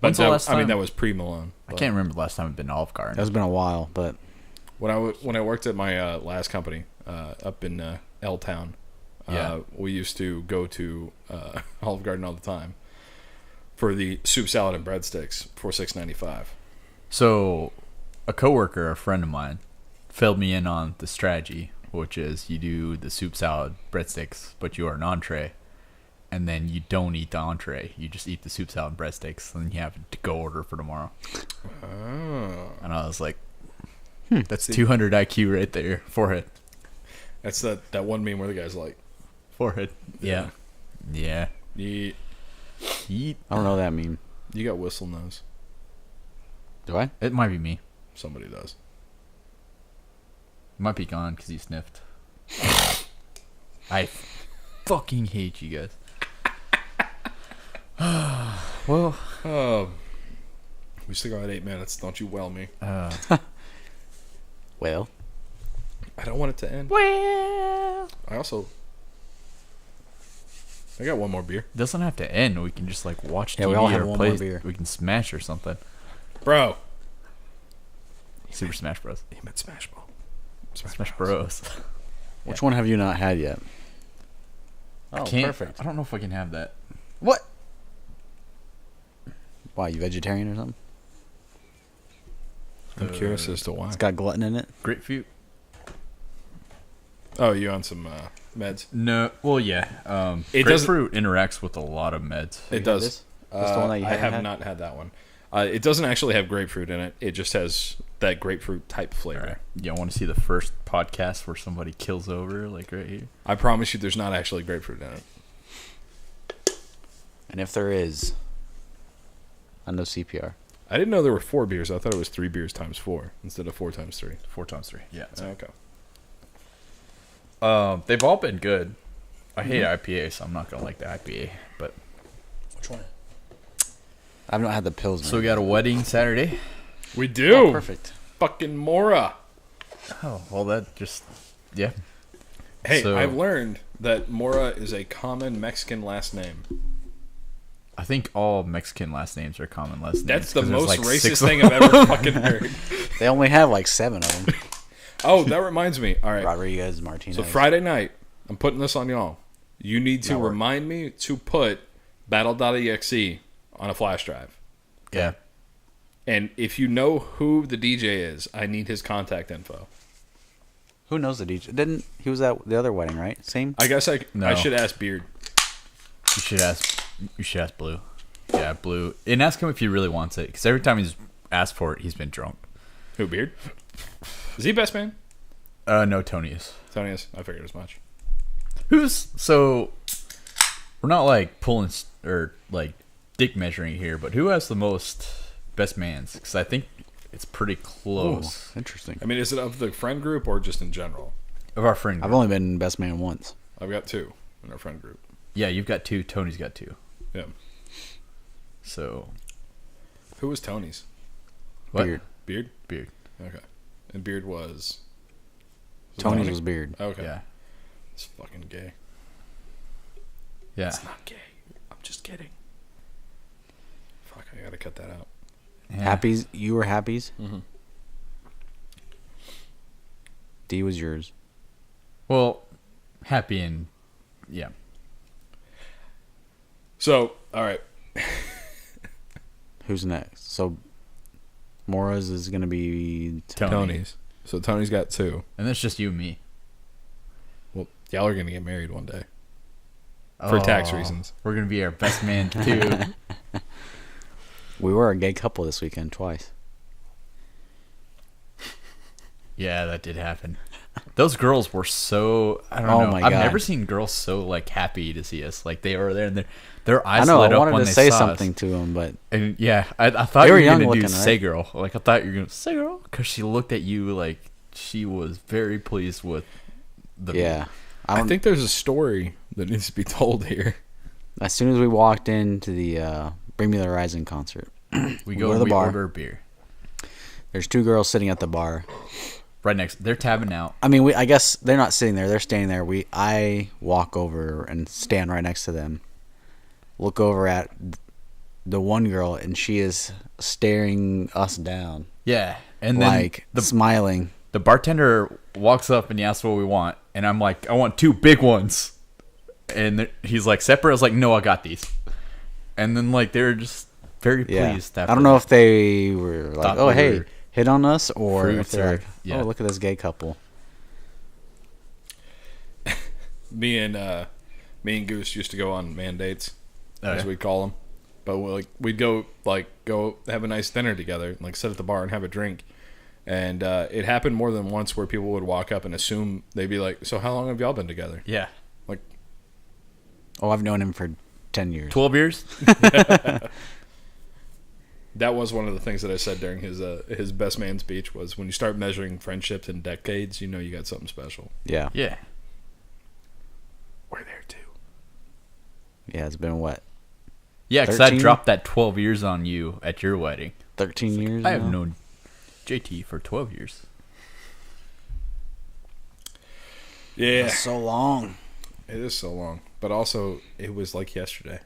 S1: But
S2: When's the last time?
S1: that was pre-Malone.
S2: I can't remember the last time I've been to Olive Garden.
S3: That's been a while, but
S1: When I worked at my last company up in L Town, we used to go to Olive Garden all the time for the soup, salad, and breadsticks for $6.95.
S2: So, a coworker, a friend of mine, filled me in on the strategy, which is you do the soup, salad, breadsticks, but you are an entree, and then you don't eat the entree. You just eat the soup, salad, and breadsticks, and then you have a to-go order for tomorrow.
S1: Oh.
S2: And I was like, that's 200 IQ right there. Forehead.
S1: That's that one meme where the guy's like,
S2: Forehead. Yeah. Yeah.
S1: you
S2: Yeet.
S3: I don't know that meme.
S1: got whistle nose.
S3: Do I?
S2: It might be me.
S1: Somebody does.
S2: Might be gone because he sniffed. I fucking hate you guys. Well,
S1: we still got 8 minutes. Don't you well me.
S3: Well,
S1: I don't want it to end.
S2: well,
S1: I got one more beer.
S2: it doesn't have to end. We can just like watch
S3: Yeah,
S2: TV
S3: we all have
S2: or
S3: one
S2: play.
S3: more beer.
S2: We can smash or something.
S1: Bro.
S2: Super Smash Bros.
S1: He meant Smash Ball.
S2: Smash Bros.
S3: which one have you not had yet? Oh,
S2: Can't,
S3: perfect.
S2: I don't know if I can have that.
S3: What? Why, you vegetarian or something?
S1: I'm curious as to why.
S3: It's got gluten in it.
S2: Grapefruit?
S1: Oh, you on some meds?
S2: No. Well, yeah.
S1: It doesn't-
S2: grapefruit interacts with a lot of meds.
S1: It
S3: had
S1: does.
S3: this? That's the one that you
S1: I
S3: haven't
S1: have
S3: had?
S1: not had that one. It doesn't actually have grapefruit in it. It just has that grapefruit type flavor.
S2: All right. Yeah, I want to see the first podcast where somebody kills over, like right here.
S1: I promise you there's not actually grapefruit in it.
S3: And if there is, I know CPR.
S1: I didn't know there were 4 beers. I thought it was 3 beers times 4 instead of 4 times 3.
S2: 4 times 3. Yeah.
S1: Okay.
S2: They've all been good. I hate IPA, so I'm not gonna like the IPA. But
S3: Which one? I've not had the Pillsman.
S2: so we got a wedding Saturday.
S1: We do.
S3: Oh, perfect.
S1: Fucking Mora.
S2: Oh well, that just yeah.
S1: Hey,
S2: So-
S1: I've learned that Mora is a common Mexican last name.
S2: I think all Mexican last names are common last names.
S1: That's the
S2: 'cause there's
S1: most
S2: like 6
S1: racist
S2: of
S1: thing I've ever fucking heard.
S3: They only have like 7 of them.
S1: Oh, that reminds me. All right.
S3: Rodriguez, Martinez.
S1: So Friday night, I'm putting this on y'all. You need to
S3: Network.
S1: remind me to put Battle.exe on a flash drive.
S2: Yeah.
S1: And if you know who the DJ is, I need his contact info.
S3: Who knows the DJ? He was at the other wedding, right? Same?
S1: I guess I
S2: No.
S1: should ask Beard.
S2: You should ask Blue. Yeah, Blue. And ask him if he really wants it, because every time he's asked for it, he's been drunk.
S1: Who, Beard? Is he best man?
S2: No, Tony is.
S1: Tony is. I figured as much.
S2: So we're not like pulling or like dick measuring here, but who has the most best mans? Because I think it's pretty close.
S3: Ooh, interesting.
S1: I mean, is it of the friend group or just in general?
S2: Of our friend
S3: I've
S2: group.
S3: only been best man once.
S1: I've got 2 in our friend group.
S2: Yeah, you've got 2. Tony's got 2.
S1: Yeah.
S2: So
S1: Who was Tony's?
S2: what?
S3: Beard.
S1: Beard?
S2: Beard.
S1: Okay. And Beard was
S3: Tony's
S1: Tony?
S3: was Beard.
S1: Okay.
S2: Yeah.
S1: It's fucking gay.
S2: Yeah.
S1: It's not gay. I'm just kidding. Fuck, I gotta cut that out.
S2: Yeah.
S3: Happies. You were Happies.
S1: Mm-hmm.
S3: D was yours.
S2: Well, happy and yeah.
S1: So, all right.
S3: Who's next? So, Mora's is going to be...
S1: Tony's. So Tony's got 2.
S2: And that's just you and me.
S1: Well, y'all are gonna get married one day. For tax
S2: Oh,
S1: reasons.
S2: We're gonna be our best man too.
S3: We were a gay couple this weekend twice.
S2: Yeah, that did happen. Those girls were so I don't
S3: Oh
S2: know.
S3: my
S2: I've
S3: God.
S2: never seen girls so like happy to see us. Like they were there and their eyes
S3: I know,
S2: lit
S3: I
S2: up
S3: wanted
S2: when
S3: to
S2: they
S3: say
S2: saw
S3: something
S2: us.
S3: to him, but...
S2: And yeah, I thought
S3: They
S2: you
S3: were
S2: were
S3: young
S2: gonna do
S3: looking,
S2: say
S3: right?
S2: girl. Like I thought you were gonna say girl because she looked at you like she was very pleased with the
S3: Yeah.
S1: I think there's a story that needs to be told here.
S3: As soon as we walked into the Bring Me the Horizon concert,
S2: We
S3: go
S2: go
S3: to the
S2: and we
S3: bar.
S2: order a beer
S3: there's 2 girls sitting at the bar.
S2: right next. They're tabbing out.
S3: I mean, I guess they're not sitting there. They're standing there. I walk over and stand right next to them. Look over at the one girl, and she is staring us down,
S2: Yeah, and then
S3: like smiling.
S2: the bartender walks up and he asks what we want, and I'm like, I want 2 big ones. And he's like, separate. I was like, no, I got these. And then like they were just very
S3: Yeah,
S2: pleased.
S3: I don't know if they were like,
S2: Thought
S3: "Oh,
S2: we
S3: hey,
S2: were
S3: hit on us," or if
S2: fruits
S3: they're
S2: or-
S3: like,
S2: yeah.
S3: "Oh, look at this gay couple."
S1: Me and Goose used to go on mandates, as
S2: Okay.
S1: we'd call them. But we'd go have a nice dinner together, and, like sit at the bar and have a drink. And it happened more than once where people would walk up and assume they'd be like, "So how long have y'all been together?"
S2: Yeah,
S1: Like,
S3: Oh, I've known him for 10 years.
S2: 12 years.
S1: that that was one of the things that I said during his best man speech was when you start measuring friendships in decades, you know you got something special.
S3: Yeah.
S2: Yeah.
S1: We're there too.
S3: Yeah, it's been what?
S2: Yeah, because I
S3: 13?
S2: dropped that 12 years on you at your wedding.
S3: 13 years
S2: I have
S3: now?
S2: known JT for 12 years.
S1: Yeah,
S3: That's so long.
S1: it is so long, but also it was like yesterday.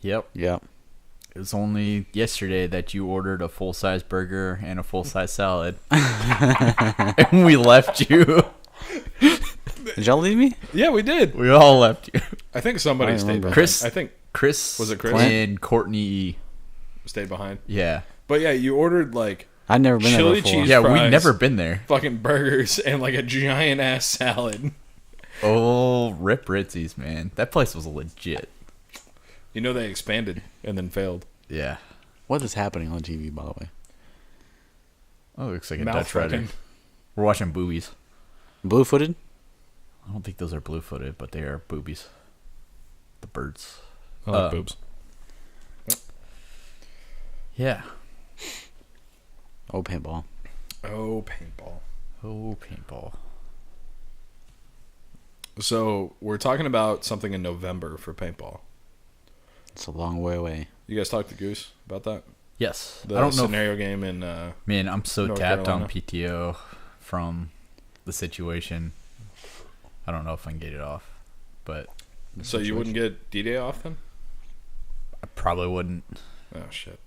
S2: Yep.
S3: Yep.
S2: It was only yesterday that you ordered a full-size burger and a full-size salad. And we left you.
S3: Did y'all leave me?
S1: Yeah, we did.
S2: We all left you.
S1: I think somebody
S3: I
S1: stayed
S3: remember.
S1: behind.
S2: Chris-
S1: I think
S2: Chris.
S1: Was it Chris?
S2: And Courtney.
S1: stayed behind.
S2: Yeah.
S1: But yeah, you ordered like
S3: I've never been
S1: Chili
S3: there before.
S1: cheese.
S2: Yeah,
S1: fries.
S2: we've never been there.
S1: fucking burgers and like a giant ass salad.
S2: Oh, Rip Ritzy's, man. That place was legit.
S1: You know they expanded and then failed.
S2: Yeah.
S3: What is happening on TV, by the way?
S2: Oh, looks like a
S1: Mouth
S2: Dutch rider.
S1: fucking.
S2: We're watching boobies.
S3: Blue-footed?
S2: I don't think those are blue-footed, but they are boobies. The birds.
S1: I like boobs.
S2: Yeah.
S3: Oh, paintball.
S1: Oh, paintball.
S2: Oh, paintball.
S1: So we're talking about something in November for paintball.
S3: It's a long way away.
S1: You guys talked to Goose about that?
S2: Yes.
S1: The
S2: I don't know.
S1: scenario game in
S2: Man, I'm so
S1: North
S2: tapped
S1: Carolina.
S2: on PTO from the situation. I don't know if I can get it off, but
S1: so you wouldn't get D-Day off then?
S2: I probably wouldn't.
S1: Oh shit.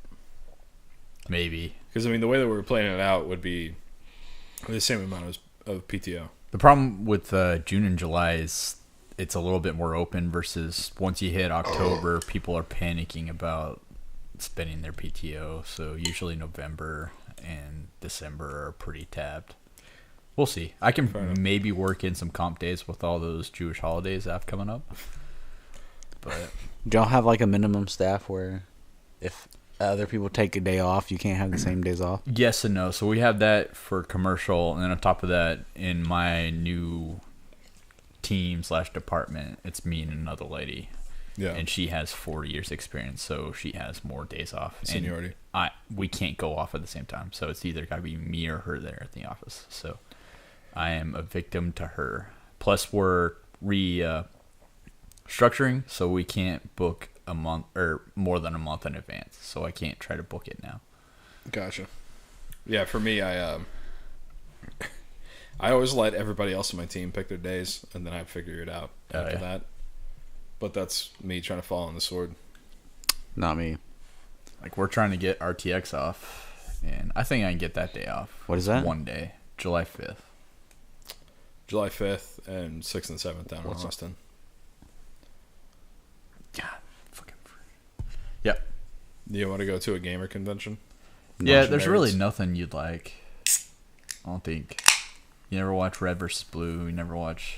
S2: Maybe.
S1: Because I mean the way that we were playing it out would be the same amount of PTO.
S2: The problem with June and July is it's a little bit more open versus once you hit October, people are panicking about spending their PTO. So usually November and December are pretty tapped. We'll see. I
S1: Fair
S2: can
S1: enough.
S2: maybe work in some comp days with all those Jewish holidays I have coming up. But
S3: Do y'all have like a minimum staff where if other people take a day off, you can't have the same days off?
S2: yes and no. So we have that for commercial, and then on top of that, in my new team / department, it's me and another lady,
S1: Yeah.
S2: and she has 4 years experience, so she has more days off. And
S1: Seniority.
S2: we can't go off at the same time, so it's either got to be me or her there at the office. So I am a victim to her. Plus, we're structuring, so we can't book a month or more than a month in advance. So I can't try to book it now.
S1: Gotcha. Yeah, for me, I always let everybody else on my team pick their days, and then I figure it out
S2: Oh,
S1: after
S2: yeah.
S1: that. But that's me trying to fall on the sword.
S3: Not me.
S2: Like, we're trying to get RTX off, and I think I can get that day off.
S3: What is that?
S2: One day, July 5th.
S1: July 5th and 6th and 7th down in Austin.
S2: God, fucking free. Yep.
S1: Do you want to go to a gamer convention?
S2: Yeah,
S1: Bunch of
S2: there's
S1: nerds.
S2: really nothing you'd like. I don't think. You never watch Red vs. Blue. You never watch.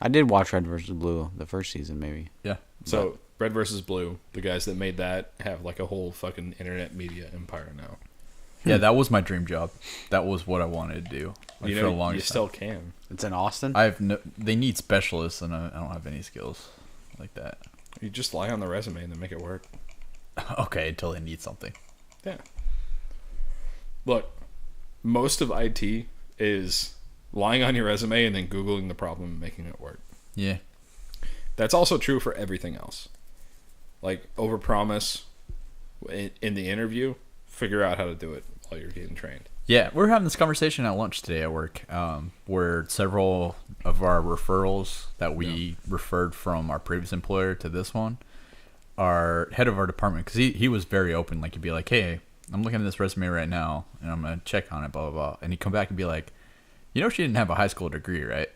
S3: I did watch Red vs. Blue the first season, maybe.
S2: Yeah.
S1: So, Red versus Blue, the guys that made that have like a whole fucking internet media empire now.
S2: Yeah, that was my dream job. That was what I wanted to do. Like,
S1: You
S2: for the
S1: know, you
S2: longest
S1: still
S2: time.
S1: can.
S3: It's in Austin?
S2: I have no. They need specialists, and I don't have any skills like that.
S1: You just lie on the resume and then make it work.
S2: Okay, until they need something.
S1: Yeah. Look, most of IT is lying on your resume and then Googling the problem and making it work.
S2: Yeah.
S1: That's also true for everything else. Like, overpromise in the interview, figure out how to do it while you're getting trained.
S2: Yeah, we were having this conversation at lunch today at work, where several of our referrals that we referred from our previous employer to this one, our head of our department, because he was very open. Like, he'd be like, hey, I'm looking at this resume right now, and I'm going to check on it, blah, blah, blah. And he'd come back and be like, you know she didn't have a high school degree, right?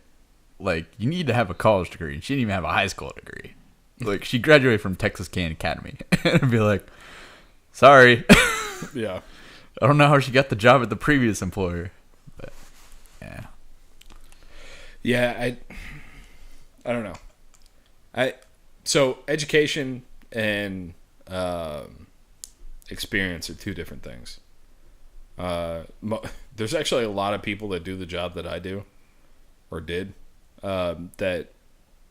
S2: Like, you need to have a college degree, and she didn't even have a high school degree. Like, she graduated from Texas Can Academy. And I'd be like, sorry.
S1: Yeah.
S2: I don't know how she got the job at the previous employer, but yeah.
S1: Yeah, I don't know. So education and experience are two different things. There's actually a lot of people that do the job that I do, or did, that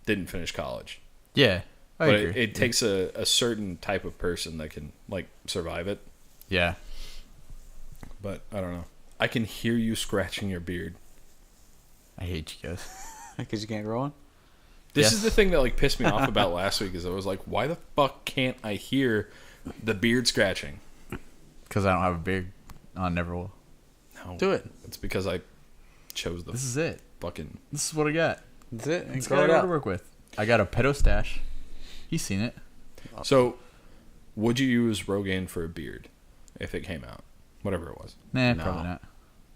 S1: didn't finish college.
S2: Yeah. I
S1: but
S2: agree.
S1: it takes a certain type of person that can like survive it.
S2: Yeah.
S1: But I don't know. I can hear you scratching your beard.
S2: I hate you guys.
S3: Because you can't grow one?
S1: This
S2: Yes.
S1: is the thing that like pissed me off about last week is I was like, why the fuck can't I hear the beard scratching?
S2: Because I don't have a beard. I never will.
S1: No.
S3: Do it.
S1: It's because I chose the
S2: This is it.
S1: fucking...
S2: This is what I got.
S3: That's it.
S2: That's
S3: Grow
S2: what I
S3: it
S2: got to
S3: out.
S2: work with. I got a pedo stash. He's seen it.
S1: So, would you use Rogaine for a beard if it came out? Whatever it was.
S2: Nah,
S3: No.
S2: probably not.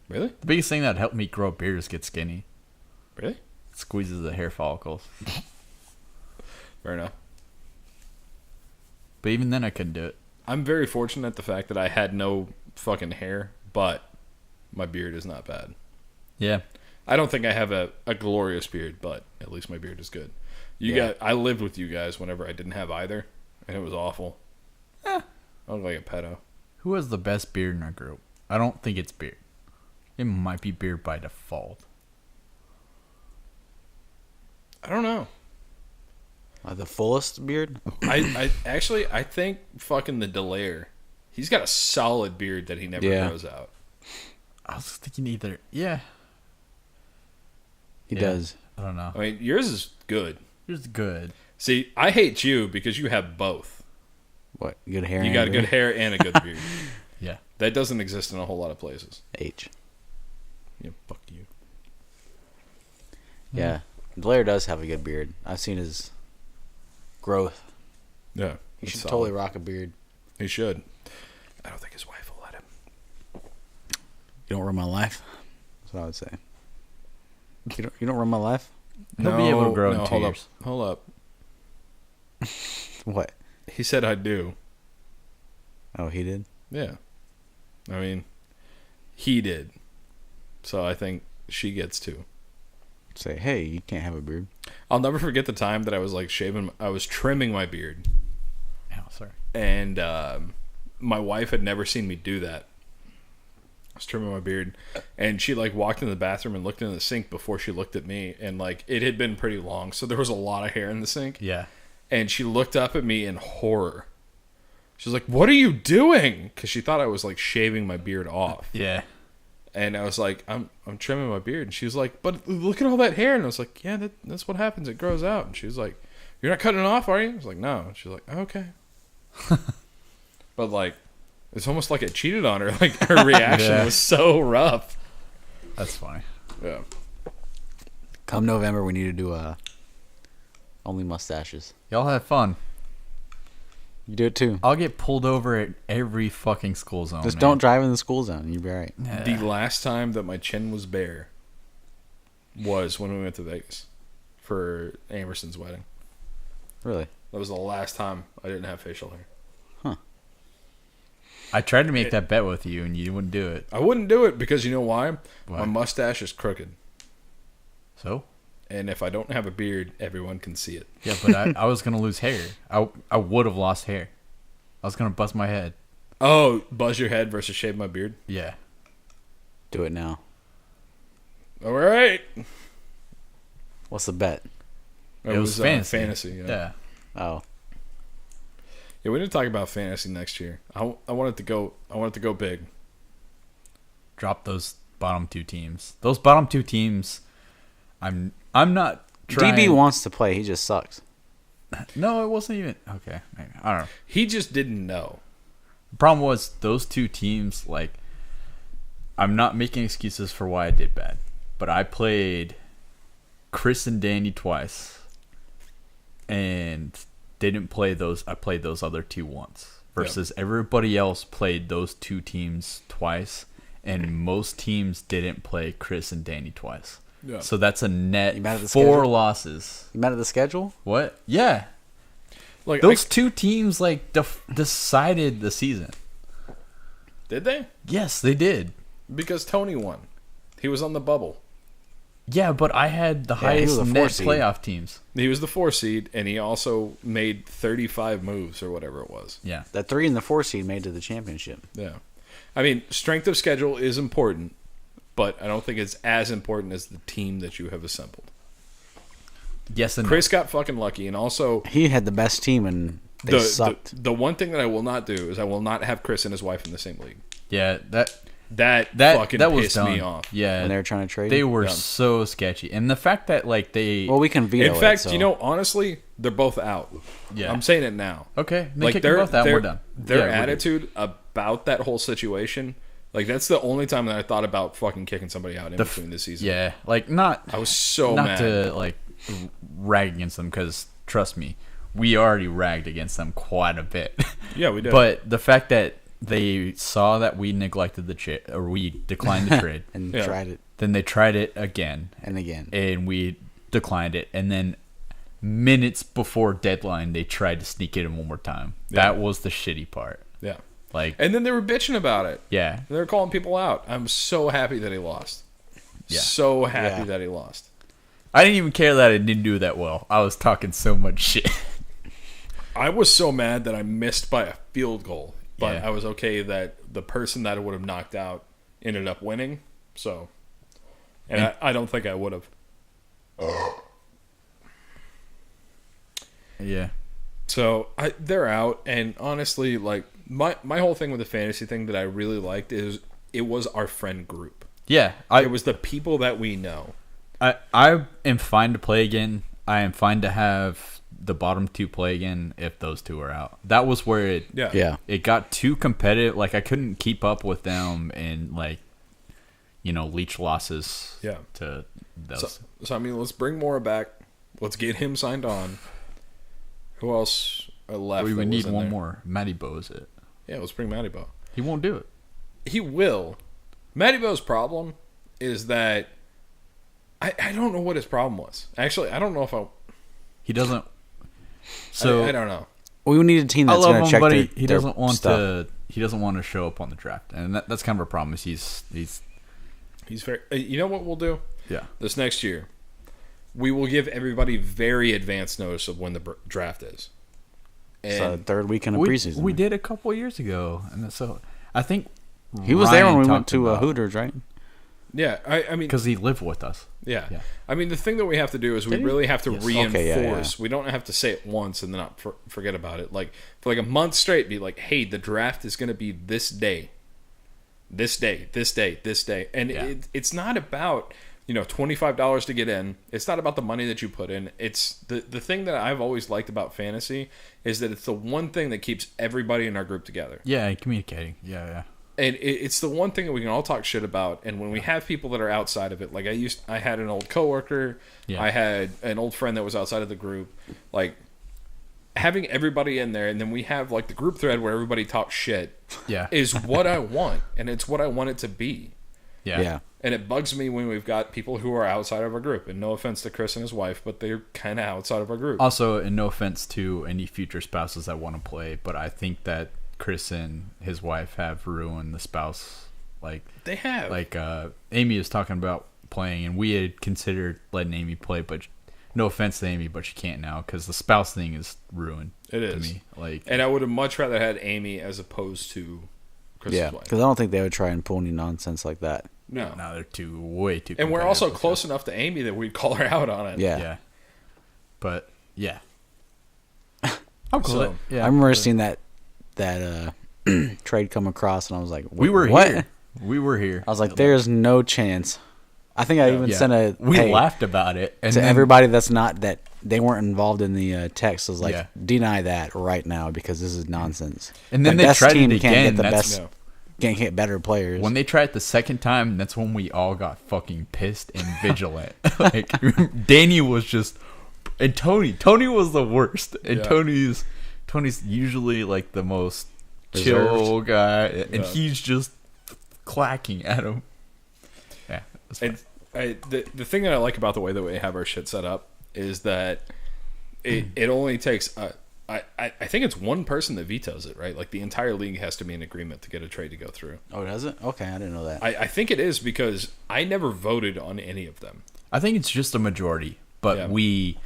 S1: Really?
S2: The biggest thing that helped me grow a beard is get skinny.
S1: Really?
S2: It squeezes the hair follicles.
S1: Fair enough.
S2: But even then, I couldn't do it.
S1: I'm very fortunate the fact that I had no fucking hair, but my beard is not bad.
S2: Yeah.
S1: I don't think I have a glorious beard, but at least my beard is good. I lived with you guys whenever I didn't have either, and it was awful. I look like a pedo.
S2: Who has the best beard in our group? I don't think it's beard. It might be beard by default.
S1: I don't know.
S3: The fullest beard?
S1: I think fucking the Delaire. He's got a solid beard that he never grows out.
S2: I was thinking either. Yeah.
S3: He
S2: Yeah.
S3: does.
S2: I don't know.
S1: I mean, yours is good.
S2: Yours is good.
S1: See, I hate you because you have both.
S3: What? Good hair?
S1: You
S3: and
S1: got a
S3: beard?
S1: good hair and a good beard.
S2: Yeah.
S1: That doesn't exist in a whole lot of places.
S3: H.
S1: Yeah, fuck you.
S3: Yeah. Blair does have a good beard. I've seen his growth.
S1: Yeah.
S3: He
S1: that's
S3: should
S1: solid.
S3: totally rock a beard.
S1: He should. I don't think his wife will let him.
S3: You don't run my life? That's what I would say. You don't run my life?
S2: He'll be able to grow in 2
S1: hold
S2: years.
S1: up. Hold up.
S3: What?
S1: He said I do.
S3: Oh, he did?
S1: Yeah. I mean, he did. So I think she gets to.
S3: Say, hey, you can't have a beard.
S1: I'll never forget the time that I was like I was trimming my beard.
S2: Oh, sorry.
S1: And my wife had never seen me do that. I was trimming my beard, and she like walked in the bathroom and looked in the sink before she looked at me, and like it had been pretty long, so there was a lot of hair in the sink.
S2: Yeah.
S1: And she looked up at me in horror. She was like, "What are you doing?" Because she thought I was like shaving my beard off.
S2: Yeah.
S1: And I was like, I'm trimming my beard. And she was like, but look at all that hair. And I was like, yeah, that's what happens. It grows out. And she was like, you're not cutting it off, are you? I was like, no. And she was like, okay. But like, it's almost like I cheated on her. Like her reaction
S2: Yeah.
S1: was so rough.
S2: That's funny.
S1: Yeah.
S3: Come November, we need to do only mustaches.
S2: Y'all have fun.
S3: You do it too.
S2: I'll get pulled over at every fucking school zone.
S3: Just
S2: man.
S3: don't drive in the school zone. You'll be all right.
S2: Yeah.
S1: The last time that my chin was bare was when we went to Vegas for Amerson's wedding.
S3: Really?
S1: That was the last time I didn't have facial hair.
S2: I tried to make that bet with you, and you wouldn't do it.
S1: I wouldn't do it because you know why?
S2: Why?
S1: My mustache is crooked.
S2: So?
S1: And if I don't have a beard, everyone can see it.
S2: Yeah, but I was going to lose hair. I would have lost hair. I was going to bust my head.
S1: Oh, buzz your head versus shave my beard?
S2: Yeah.
S3: Do it now.
S1: All right.
S3: What's the bet?
S2: It was fantasy.
S1: Fantasy, yeah.
S2: Yeah.
S3: Oh,
S1: Yeah, we need to talk about fantasy next year. I want it to go big.
S2: Drop those bottom 2 teams. Those bottom 2 teams, I'm not trying.
S3: DB wants to play. He just sucks.
S2: No, it wasn't even. Okay. Maybe. I don't know.
S1: He just didn't know.
S2: The problem was those 2 teams, like, I'm not making excuses for why I did bad, but I played Chris and Danny twice and didn't play those. I played those other 2 once versus everybody else played those 2 teams twice, and most teams didn't play Chris and Danny twice.
S1: Yeah.
S2: So that's a net
S3: You mad at the
S2: 4
S3: schedule?
S2: losses.
S3: You mad at the schedule?
S2: What? Yeah.
S1: Like
S2: Those 2 teams like decided the season.
S1: did they?
S2: Yes, they did.
S1: Because Tony won. He was on the bubble.
S2: Yeah, but I had the
S3: Yeah, he
S2: highest
S3: was a 4
S2: net
S3: seed.
S2: playoff teams.
S1: He was the 4 seed, and he also made 35 moves or whatever it was.
S2: Yeah.
S3: The 3 and the 4 seed made to the championship.
S1: Yeah. I mean, strength of schedule is important, but I don't think it's as important as the team that you have assembled.
S2: yes and
S1: Chris got fucking lucky, and also
S3: He had the best team, and they sucked.
S1: the one thing that I will not do is I will not have Chris and his wife in the same league.
S2: yeah,
S1: That fucking
S2: that was
S1: pissed
S2: dumb.
S1: me off.
S2: Yeah,
S3: When they were trying to trade,
S2: they were
S1: Yeah.
S2: so sketchy, and the fact that like they
S3: well, we can veto
S1: In fact,
S3: it, so.
S1: you know, honestly, they're both out.
S2: yeah,
S1: I'm saying it now.
S2: okay, they
S1: Like
S2: kick them both out, we're done.
S1: Their
S2: Yeah, we're good.
S1: attitude about that whole situation, like that's the only time that I thought about fucking kicking somebody out in between this season.
S2: Yeah, like not
S1: I was so
S2: not
S1: mad.
S2: to like rag against them because trust me, we already ragged against them quite a bit.
S1: Yeah, we did.
S2: But the fact that they saw that we neglected the trade or we declined the trade,
S3: and
S1: Yeah.
S3: tried it
S2: then they tried it again
S3: and again.
S2: and we declined it, and then minutes before deadline they tried to sneak it in one more time.
S1: Yeah.
S2: That was the shitty part.
S1: yeah,
S2: Like,
S1: and then they were bitching about it.
S2: yeah,
S1: They were calling people out. I'm so happy that he lost.
S2: Yeah.
S1: So happy
S3: Yeah.
S1: that he lost.
S2: I didn't even care that I didn't do that well. I was talking so much shit.
S1: I was so mad that I missed by a field goal, but
S2: Yeah.
S1: I was okay that the person that I would have knocked out ended up winning. So, and I don't think I would have.
S2: Yeah.
S1: So they're out, and honestly, like my whole thing with the fantasy thing that I really liked is it was our friend group.
S2: Yeah.
S1: It was the people that we know.
S2: I am fine to play again. I am fine to have the bottom two play again if those two are out. That was where it got too competitive. Like I couldn't keep up with them and like, you know, leech losses.
S1: Yeah.
S2: To those.
S1: So I mean, let's bring Mora back. Let's get him signed on. Who else left?
S2: we
S1: that
S2: need
S1: was in
S2: one
S1: there?
S2: more. Matty Bo is it?
S1: Yeah, let's bring Matty Bo.
S2: He won't do it.
S1: He will. Matty Bo's problem is that I don't know what his problem was. Actually, I don't know if
S2: He doesn't. So
S1: I don't know.
S3: We need a team
S2: I
S3: that's
S2: love
S3: going to
S2: him,
S3: check
S2: but
S3: their,
S2: he
S3: their
S2: doesn't want
S3: stuff.
S2: to. He doesn't want to show up on the draft, and that's kind of a problem. He's
S1: He's very. You know what we'll do?
S2: yeah.
S1: This next year, we will give everybody very advanced notice of when the draft is.
S3: So
S1: And
S3: third weekend of
S2: We
S3: preseason.
S2: did a couple years ago, and so I think
S3: He was there when
S2: Ryan
S3: we went
S2: talked
S3: to
S2: about-
S3: Hooters, right?
S1: yeah, I mean,
S2: because he lived with us.
S1: yeah.
S2: Yeah.
S1: I mean, the thing that we have to do is we
S3: Did he?
S1: really have to
S2: Yes.
S1: reinforce.
S3: Okay, yeah.
S1: We don't have to say it once and then not forget about it. Like for like a month straight, be like, "Hey, the draft is going to be this day, this day, this day, this day," and
S2: Yeah.
S1: it's not about $25 to get in. It's not about the money that you put in. It's the thing that I've always liked about fantasy is that it's the one thing that keeps everybody in our group together.
S2: Yeah, communicating. Yeah.
S1: And it's the one thing that we can all talk shit about. And when we have people that are outside of it, like I had an old coworker,
S2: Yeah.
S1: I had an old friend that was outside of the group, like having everybody in there, and then we have like the group thread where everybody talks shit
S2: Yeah.
S1: is what I want, and it's what I want it to be.
S2: Yeah.
S1: And it bugs me when we've got people who are outside of our group. And no offense to Chris and his wife, but they're kind of outside of our group.
S2: Also, and no offense to any future spouses that want to play, but I think that Chris and his wife have ruined the spouse. Like
S1: They have.
S2: Amy is talking about playing, and we had considered letting Amy play, but no offense to Amy, but she can't now because the spouse thing is ruined.
S1: It
S2: to
S1: is.
S2: me. Like,
S1: And I would have much rather had Amy as opposed to Chris's
S3: Yeah,
S1: wife.
S3: because I don't think they would try and pull any nonsense like that.
S1: No.
S2: now they're way too.
S1: And we're
S2: competitive
S1: also
S2: with
S1: close enough to Amy that we'd call her out on it.
S3: Yeah.
S2: Yeah. But yeah. I'm cool.
S1: So,
S2: with it. Yeah.
S3: I remember
S2: but
S3: seeing that trade come across, and I was like,
S2: we were
S3: what?
S2: here. We were here.
S3: I was like, there's no chance. I think I even
S2: Yeah.
S3: sent a
S2: We
S3: hey
S2: laughed about it and
S3: to
S2: then-
S3: everybody that's not that they weren't involved in the text. I was like,
S2: Yeah.
S3: deny that right now because this is nonsense.
S2: And then
S3: the
S2: they
S3: best
S2: tried it
S3: team
S2: again.
S3: can't get the
S2: That's-
S3: best,
S1: No.
S3: can't get better players.
S2: When they tried it the second time, that's when we all got fucking pissed and vigilant. Like Danny was just, and Tony was the worst. And
S1: Yeah.
S2: Tony's usually like the most chill guy, and
S1: Yeah.
S2: he's just clacking at him. Yeah, that's fine.
S1: And the thing that I like about the way that we have our shit set up is that it only takes I think it's one person that vetoes it, right? Like the entire league has to be in agreement to get a trade to go through.
S3: Oh, does it? Okay, I didn't know that.
S1: I think it is because I never voted on any of them.
S2: I think it's just a majority, but
S1: Yeah.
S2: we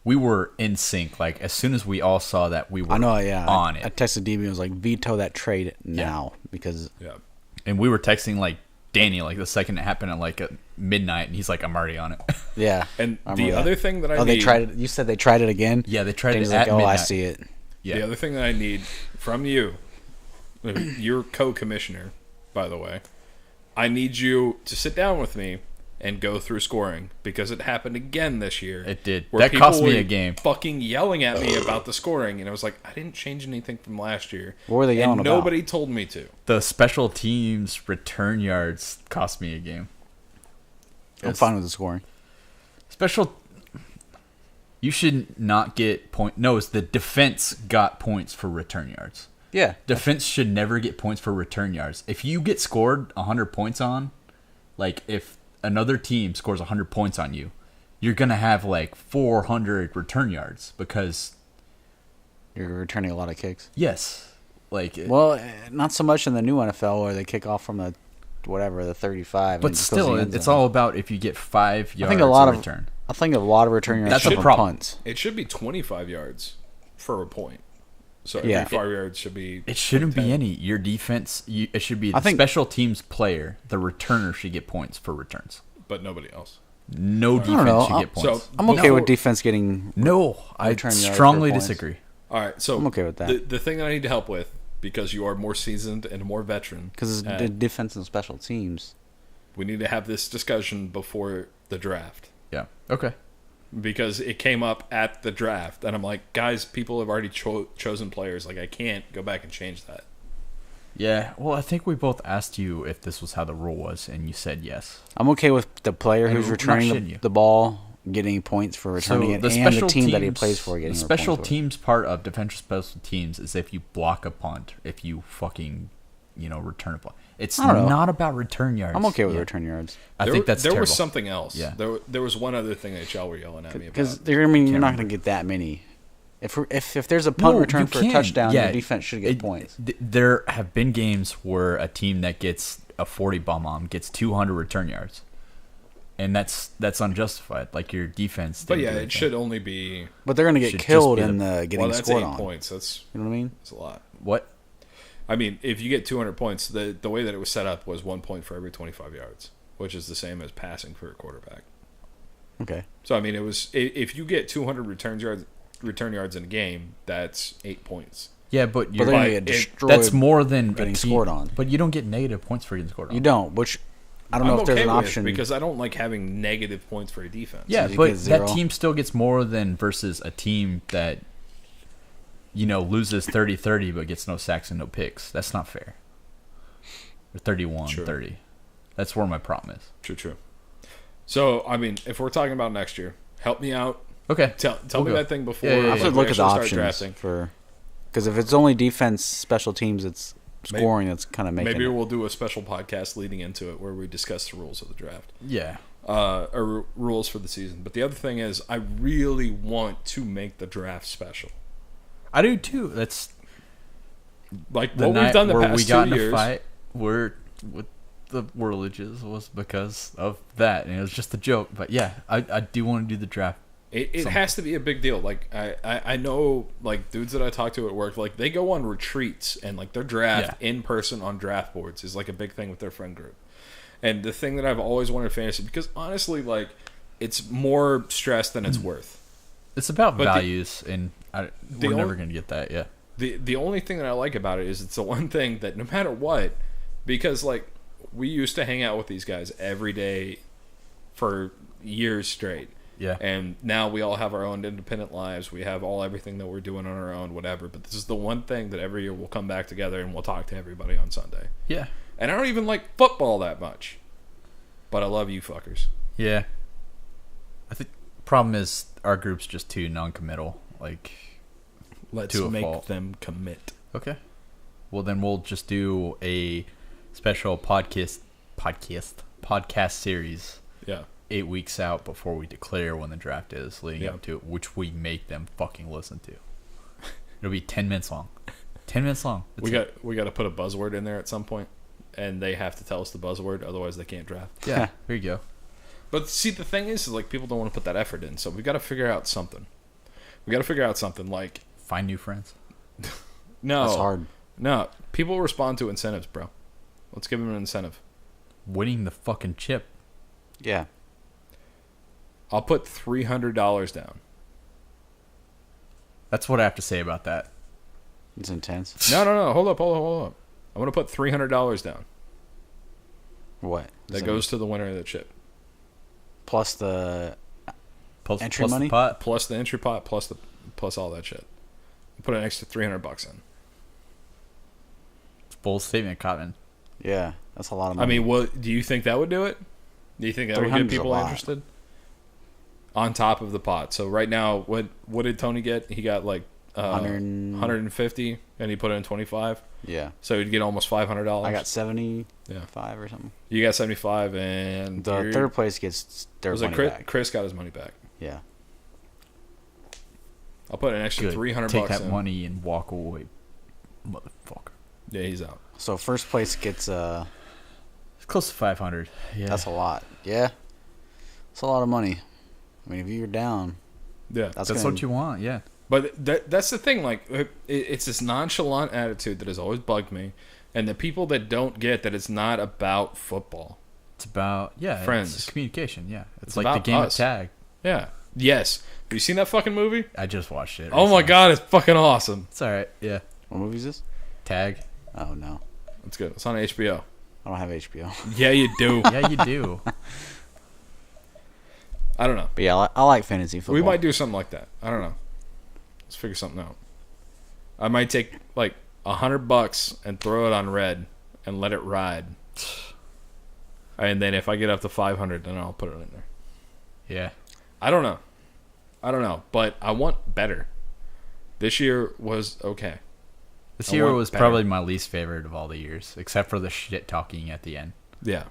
S2: were in sync. Like as soon as we all saw that, we were
S3: I know, yeah.
S2: on
S3: I
S2: it.
S3: texted DB and was like, veto that trade now because
S1: Yeah.
S2: And we were texting like Danny, like the second it happened at like at midnight, and he's like, I'm already on it.
S3: Yeah.
S1: And
S3: I
S1: the
S3: remember
S1: other
S3: that.
S1: thing that I
S3: Oh,
S1: need,
S3: they tried it. You said they tried it again?
S2: Yeah, they tried
S3: Danny's
S2: it at
S3: like, oh,
S2: midnight.
S3: I see it.
S2: Yeah.
S1: the other thing that I need from you, your co-commissioner, by the way, I need you to sit down with me and go through scoring, because it happened again this year.
S2: It did.
S1: where
S2: That
S1: people
S2: cost me
S1: were
S2: a game.
S1: fucking yelling at me about the scoring, and I was like, I didn't change anything from last year.
S3: What were they yelling
S1: and
S3: about?
S1: nobody told me to.
S2: The special teams return yards cost me a game.
S3: I'm fine with the scoring.
S2: Special. You should not get point. No, it's the defense got points for return yards.
S3: Yeah.
S2: Defense should never get points for return yards. If you get scored 100 points on, like if another team scores 100 points on you, you're going to have like 400 return yards because...
S3: You're returning a lot of kicks.
S2: Yes.
S3: Well, not so much in the new NFL where they kick off from the 35.
S2: But still, it's all about if you get 5 yards
S3: I think a lot of
S2: return.
S3: I think a lot of return yards
S2: That's
S3: come
S2: a
S3: from
S2: problem.
S3: punts.
S1: It should be 25 yards for a point. So
S3: Yeah.
S1: every 5 yards should be...
S2: It shouldn't
S1: 10.
S2: be any. Your defense, it should be
S3: I
S2: the
S3: think-
S2: special teams player. The returner should get points for returns.
S1: But nobody else.
S2: No
S3: don't know.
S2: defense should
S3: I'll-
S2: get points.
S1: So-
S3: I'm okay
S1: Before-
S3: with defense getting...
S2: No, I
S3: Return yards
S2: strongly
S3: for points.
S2: disagree.
S1: All right, so
S3: I'm okay with that.
S1: The thing that I need to help with, because you are more seasoned and more veteran,
S3: Because it's the defense and special teams.
S1: we need to have this discussion before the draft.
S2: Yeah. Okay.
S1: Because it came up at the draft, and I'm like, guys, people have already chosen players. Like, I can't go back and change that.
S2: Yeah. Well, I think we both asked you if this was how the rule was, and you said yes.
S3: I'm okay with the player
S2: And
S3: who's
S2: we're not
S3: returning
S2: shitting you.
S3: the ball getting points for returning it, and the team that he plays for getting
S2: the special
S3: points for it.
S2: teams part of defensive special teams is if you block a punt, if you fucking, return a punt. It's
S3: I don't know.
S2: not about return yards.
S3: I'm okay with
S2: Yeah.
S3: return yards.
S2: I think that's
S1: there
S2: terrible.
S1: was something else.
S2: Yeah.
S1: There was one other thing that y'all were yelling at me about.
S3: Because you're not
S2: remember.
S3: going to get that many. If there's a punt return
S2: you
S3: for
S2: can.
S3: a touchdown,
S2: Yeah,
S3: your defense should get points.
S2: There have been games where a team that gets a 40 bomb gets 200 return yards, and that's unjustified. Like your defense.
S1: But
S2: didn't
S1: yeah,
S2: do
S1: it
S2: anything.
S1: should only be...
S3: But they're going to get
S2: Should just
S3: killed
S2: be
S3: in
S2: the-
S3: the getting
S1: Well, that's 8
S3: scored on.
S1: points. That's
S3: You know what I mean?
S1: a lot.
S2: What?
S1: I mean, if you get 200 points, the way that it was set up was 1 point for every 25 yards, which is the same as passing for a quarterback.
S3: Okay.
S1: So I mean, it was if you get 200 return yards in a game, that's 8 points.
S2: Yeah, but
S3: But
S2: you're
S3: they're going to
S1: But
S3: get
S1: it-
S3: destroyed.
S2: that's more than
S3: getting
S2: a team,
S3: scored on.
S2: But you don't get negative points for getting scored on.
S3: You don't, which I don't know
S1: I'm
S3: if there's
S1: okay
S3: an
S1: with
S3: option.
S1: because I don't like having negative points for a defense.
S2: Yeah,
S3: So you
S2: but
S3: get zero.
S2: that team still gets more than versus a team that loses 30-30 but gets no sacks and no picks. That's not fair. Or 31-30. That's where my problem is.
S1: True. So I mean, if we're talking about next year, help me out.
S2: Okay.
S1: Tell
S2: We'll
S1: me
S2: go.
S1: that thing before.
S2: Yeah, yeah,
S3: I
S2: yeah.
S3: have to
S1: we
S3: look at the
S1: actually start
S3: options for because if it's only defense, special teams, it's scoring. That's kind of making.
S1: Maybe
S3: it.
S1: we'll do a special podcast leading into it where we discuss the rules of the draft.
S2: Yeah.
S1: Or rules for the season. But the other thing is, I really want to make the draft special.
S2: I do too. That's
S1: Like
S2: the
S1: what
S2: night
S1: we've done the
S2: where
S1: past
S2: we got
S1: 2
S2: in a
S1: years.
S2: fight with the Whirlages was because of that. And it was just a joke. But yeah, I do want to do the draft.
S1: It has to be a big deal. Like I know like dudes that I talk to at work, like they go on retreats and like their draft in person on draft boards is like a big thing with their friend group. And the thing that I've always wanted fantasy, because honestly, like it's more stress than it's worth.
S2: It's about
S1: But the-
S2: values, and we're never
S1: only-
S2: going to get that. Yeah.
S1: The only thing that I like about it is it's the one thing that no matter what, because like we used to hang out with these guys every day for years straight.
S2: Yeah.
S1: And now we all have our own independent lives. We have everything that we're doing on our own, whatever. But this is the one thing that every year we'll come back together and we'll talk to everybody on Sunday.
S2: Yeah.
S1: And I don't even like football that much. But I love you fuckers.
S2: Yeah. I think problem is our group's just too non-committal. Like,
S1: Let's
S2: To a
S1: make
S2: fault.
S1: them commit.
S2: okay. Well, then we'll just do a special podcast series
S1: Yeah.
S2: 8 weeks out before we declare when the draft is, leading
S1: Yeah.
S2: up to it, which we make them fucking listen to. It'll be 10 minutes long. 10 minutes long. That's it.
S1: We got to put a buzzword in there at some point, and they have to tell us the buzzword, otherwise they can't draft.
S2: Yeah. Here you go.
S1: But see, the thing is like people don't want to put that effort in, so we got to figure out something. We got to figure out something like
S2: Find new friends.
S1: no,
S3: That's hard.
S1: No, people respond to incentives, bro. Let's give them an incentive.
S2: winning the fucking chip.
S3: Yeah.
S1: I'll put $300 down.
S2: That's what I have to say about that.
S3: It's intense.
S1: No. Hold up. I'm gonna put $300 down.
S3: What?
S1: That goes to the winner of the chip.
S3: Plus the entry
S2: Plus
S3: money?
S2: the pot.
S1: Plus the entry pot, plus all that shit. Put an extra $300 in.
S2: It's a bold statement, Cotton.
S3: Yeah, that's a lot of money.
S1: I mean, what do you think that would do it? Do you think that would
S3: 300
S1: get
S3: is a
S1: people
S3: lot.
S1: interested? On top of the pot. So right now, what did Tony get? He got like 150, and he put in 25.
S3: Yeah.
S1: So he'd get almost $500.
S3: I got 75 or something.
S1: You got 75, and
S3: The third place gets their
S1: was
S3: money
S1: it Chris?
S3: back.
S1: Chris got his money back.
S3: Yeah.
S1: I'll put an extra
S2: Good.
S1: $300
S2: Take that
S1: in.
S2: money and walk away, motherfucker.
S1: Yeah, he's out.
S3: So first place gets
S2: It's close to 500. Yeah.
S3: that's a lot. Yeah. It's a lot of money. I mean, if you're down,
S1: Yeah,
S3: that's
S2: what you want. Yeah.
S1: but that's the thing. Like, it's this nonchalant attitude that has always bugged me, and the people that don't get that it's not about football.
S2: It's about
S1: friends.
S2: It's communication. Yeah. It's
S1: It's
S2: like the
S1: about
S2: game
S1: us.
S2: of tag.
S1: Yeah. Yes. Have you seen that fucking movie?
S2: I just watched it.
S1: Oh my
S2: recently.
S1: god, it's fucking awesome.
S2: It's all right. Yeah.
S3: what movie is this?
S2: Tag.
S3: Oh, no.
S1: It's good. It's on HBO.
S3: I don't have HBO.
S1: Yeah, you do.
S2: Yeah, you do.
S1: I don't know.
S3: But yeah, I like fantasy football.
S1: We might do something like that. I don't know. Let's figure something out. I might take like $100 and throw it on red and let it ride. And then if I get up to 500, then I'll put it in there.
S2: Yeah.
S1: I don't know. But I want better. This year was okay.
S2: This
S1: I
S2: year
S1: want
S2: was
S1: better.
S2: probably my least favorite of all the years, except for the shit talking at the end.
S1: Yeah.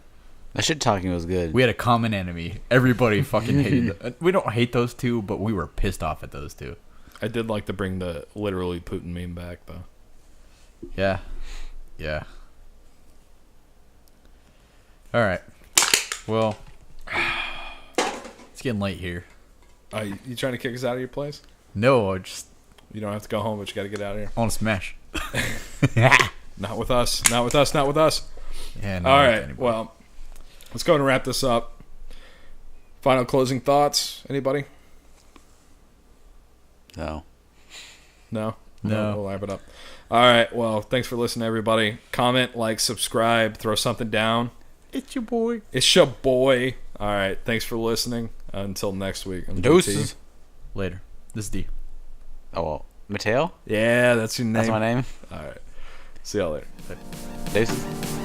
S3: That shit talking was good.
S2: We had a common enemy. Everybody fucking hated we don't hate those two, but we were pissed off at those two.
S1: I did like to bring the literally Putin meme back, though.
S2: Yeah. Yeah. All right. Well, it's getting late here.
S1: You trying to kick us out of your place?
S2: No, I just
S1: You don't have to go home, but you got to get out of here.
S2: want to smash.
S1: Not with us. Not with us. Not with us.
S2: Yeah, no,
S1: All
S2: not
S1: right.
S2: anybody.
S1: Well, let's go ahead and wrap this up. Final closing thoughts? Anybody?
S3: No.
S1: No?
S2: No.
S1: We'll wrap it up. All right. Well, thanks for listening, everybody. Comment, like, subscribe, throw something down.
S2: It's your boy.
S1: It's your boy. All right. Thanks for listening. Until next week. I'm
S3: Deuces.
S1: JT.
S2: Later. This is D.
S3: Oh, well. Mateo?
S1: Yeah, that's your name.
S3: That's my name?
S1: All right. See y'all later.
S3: Deuces.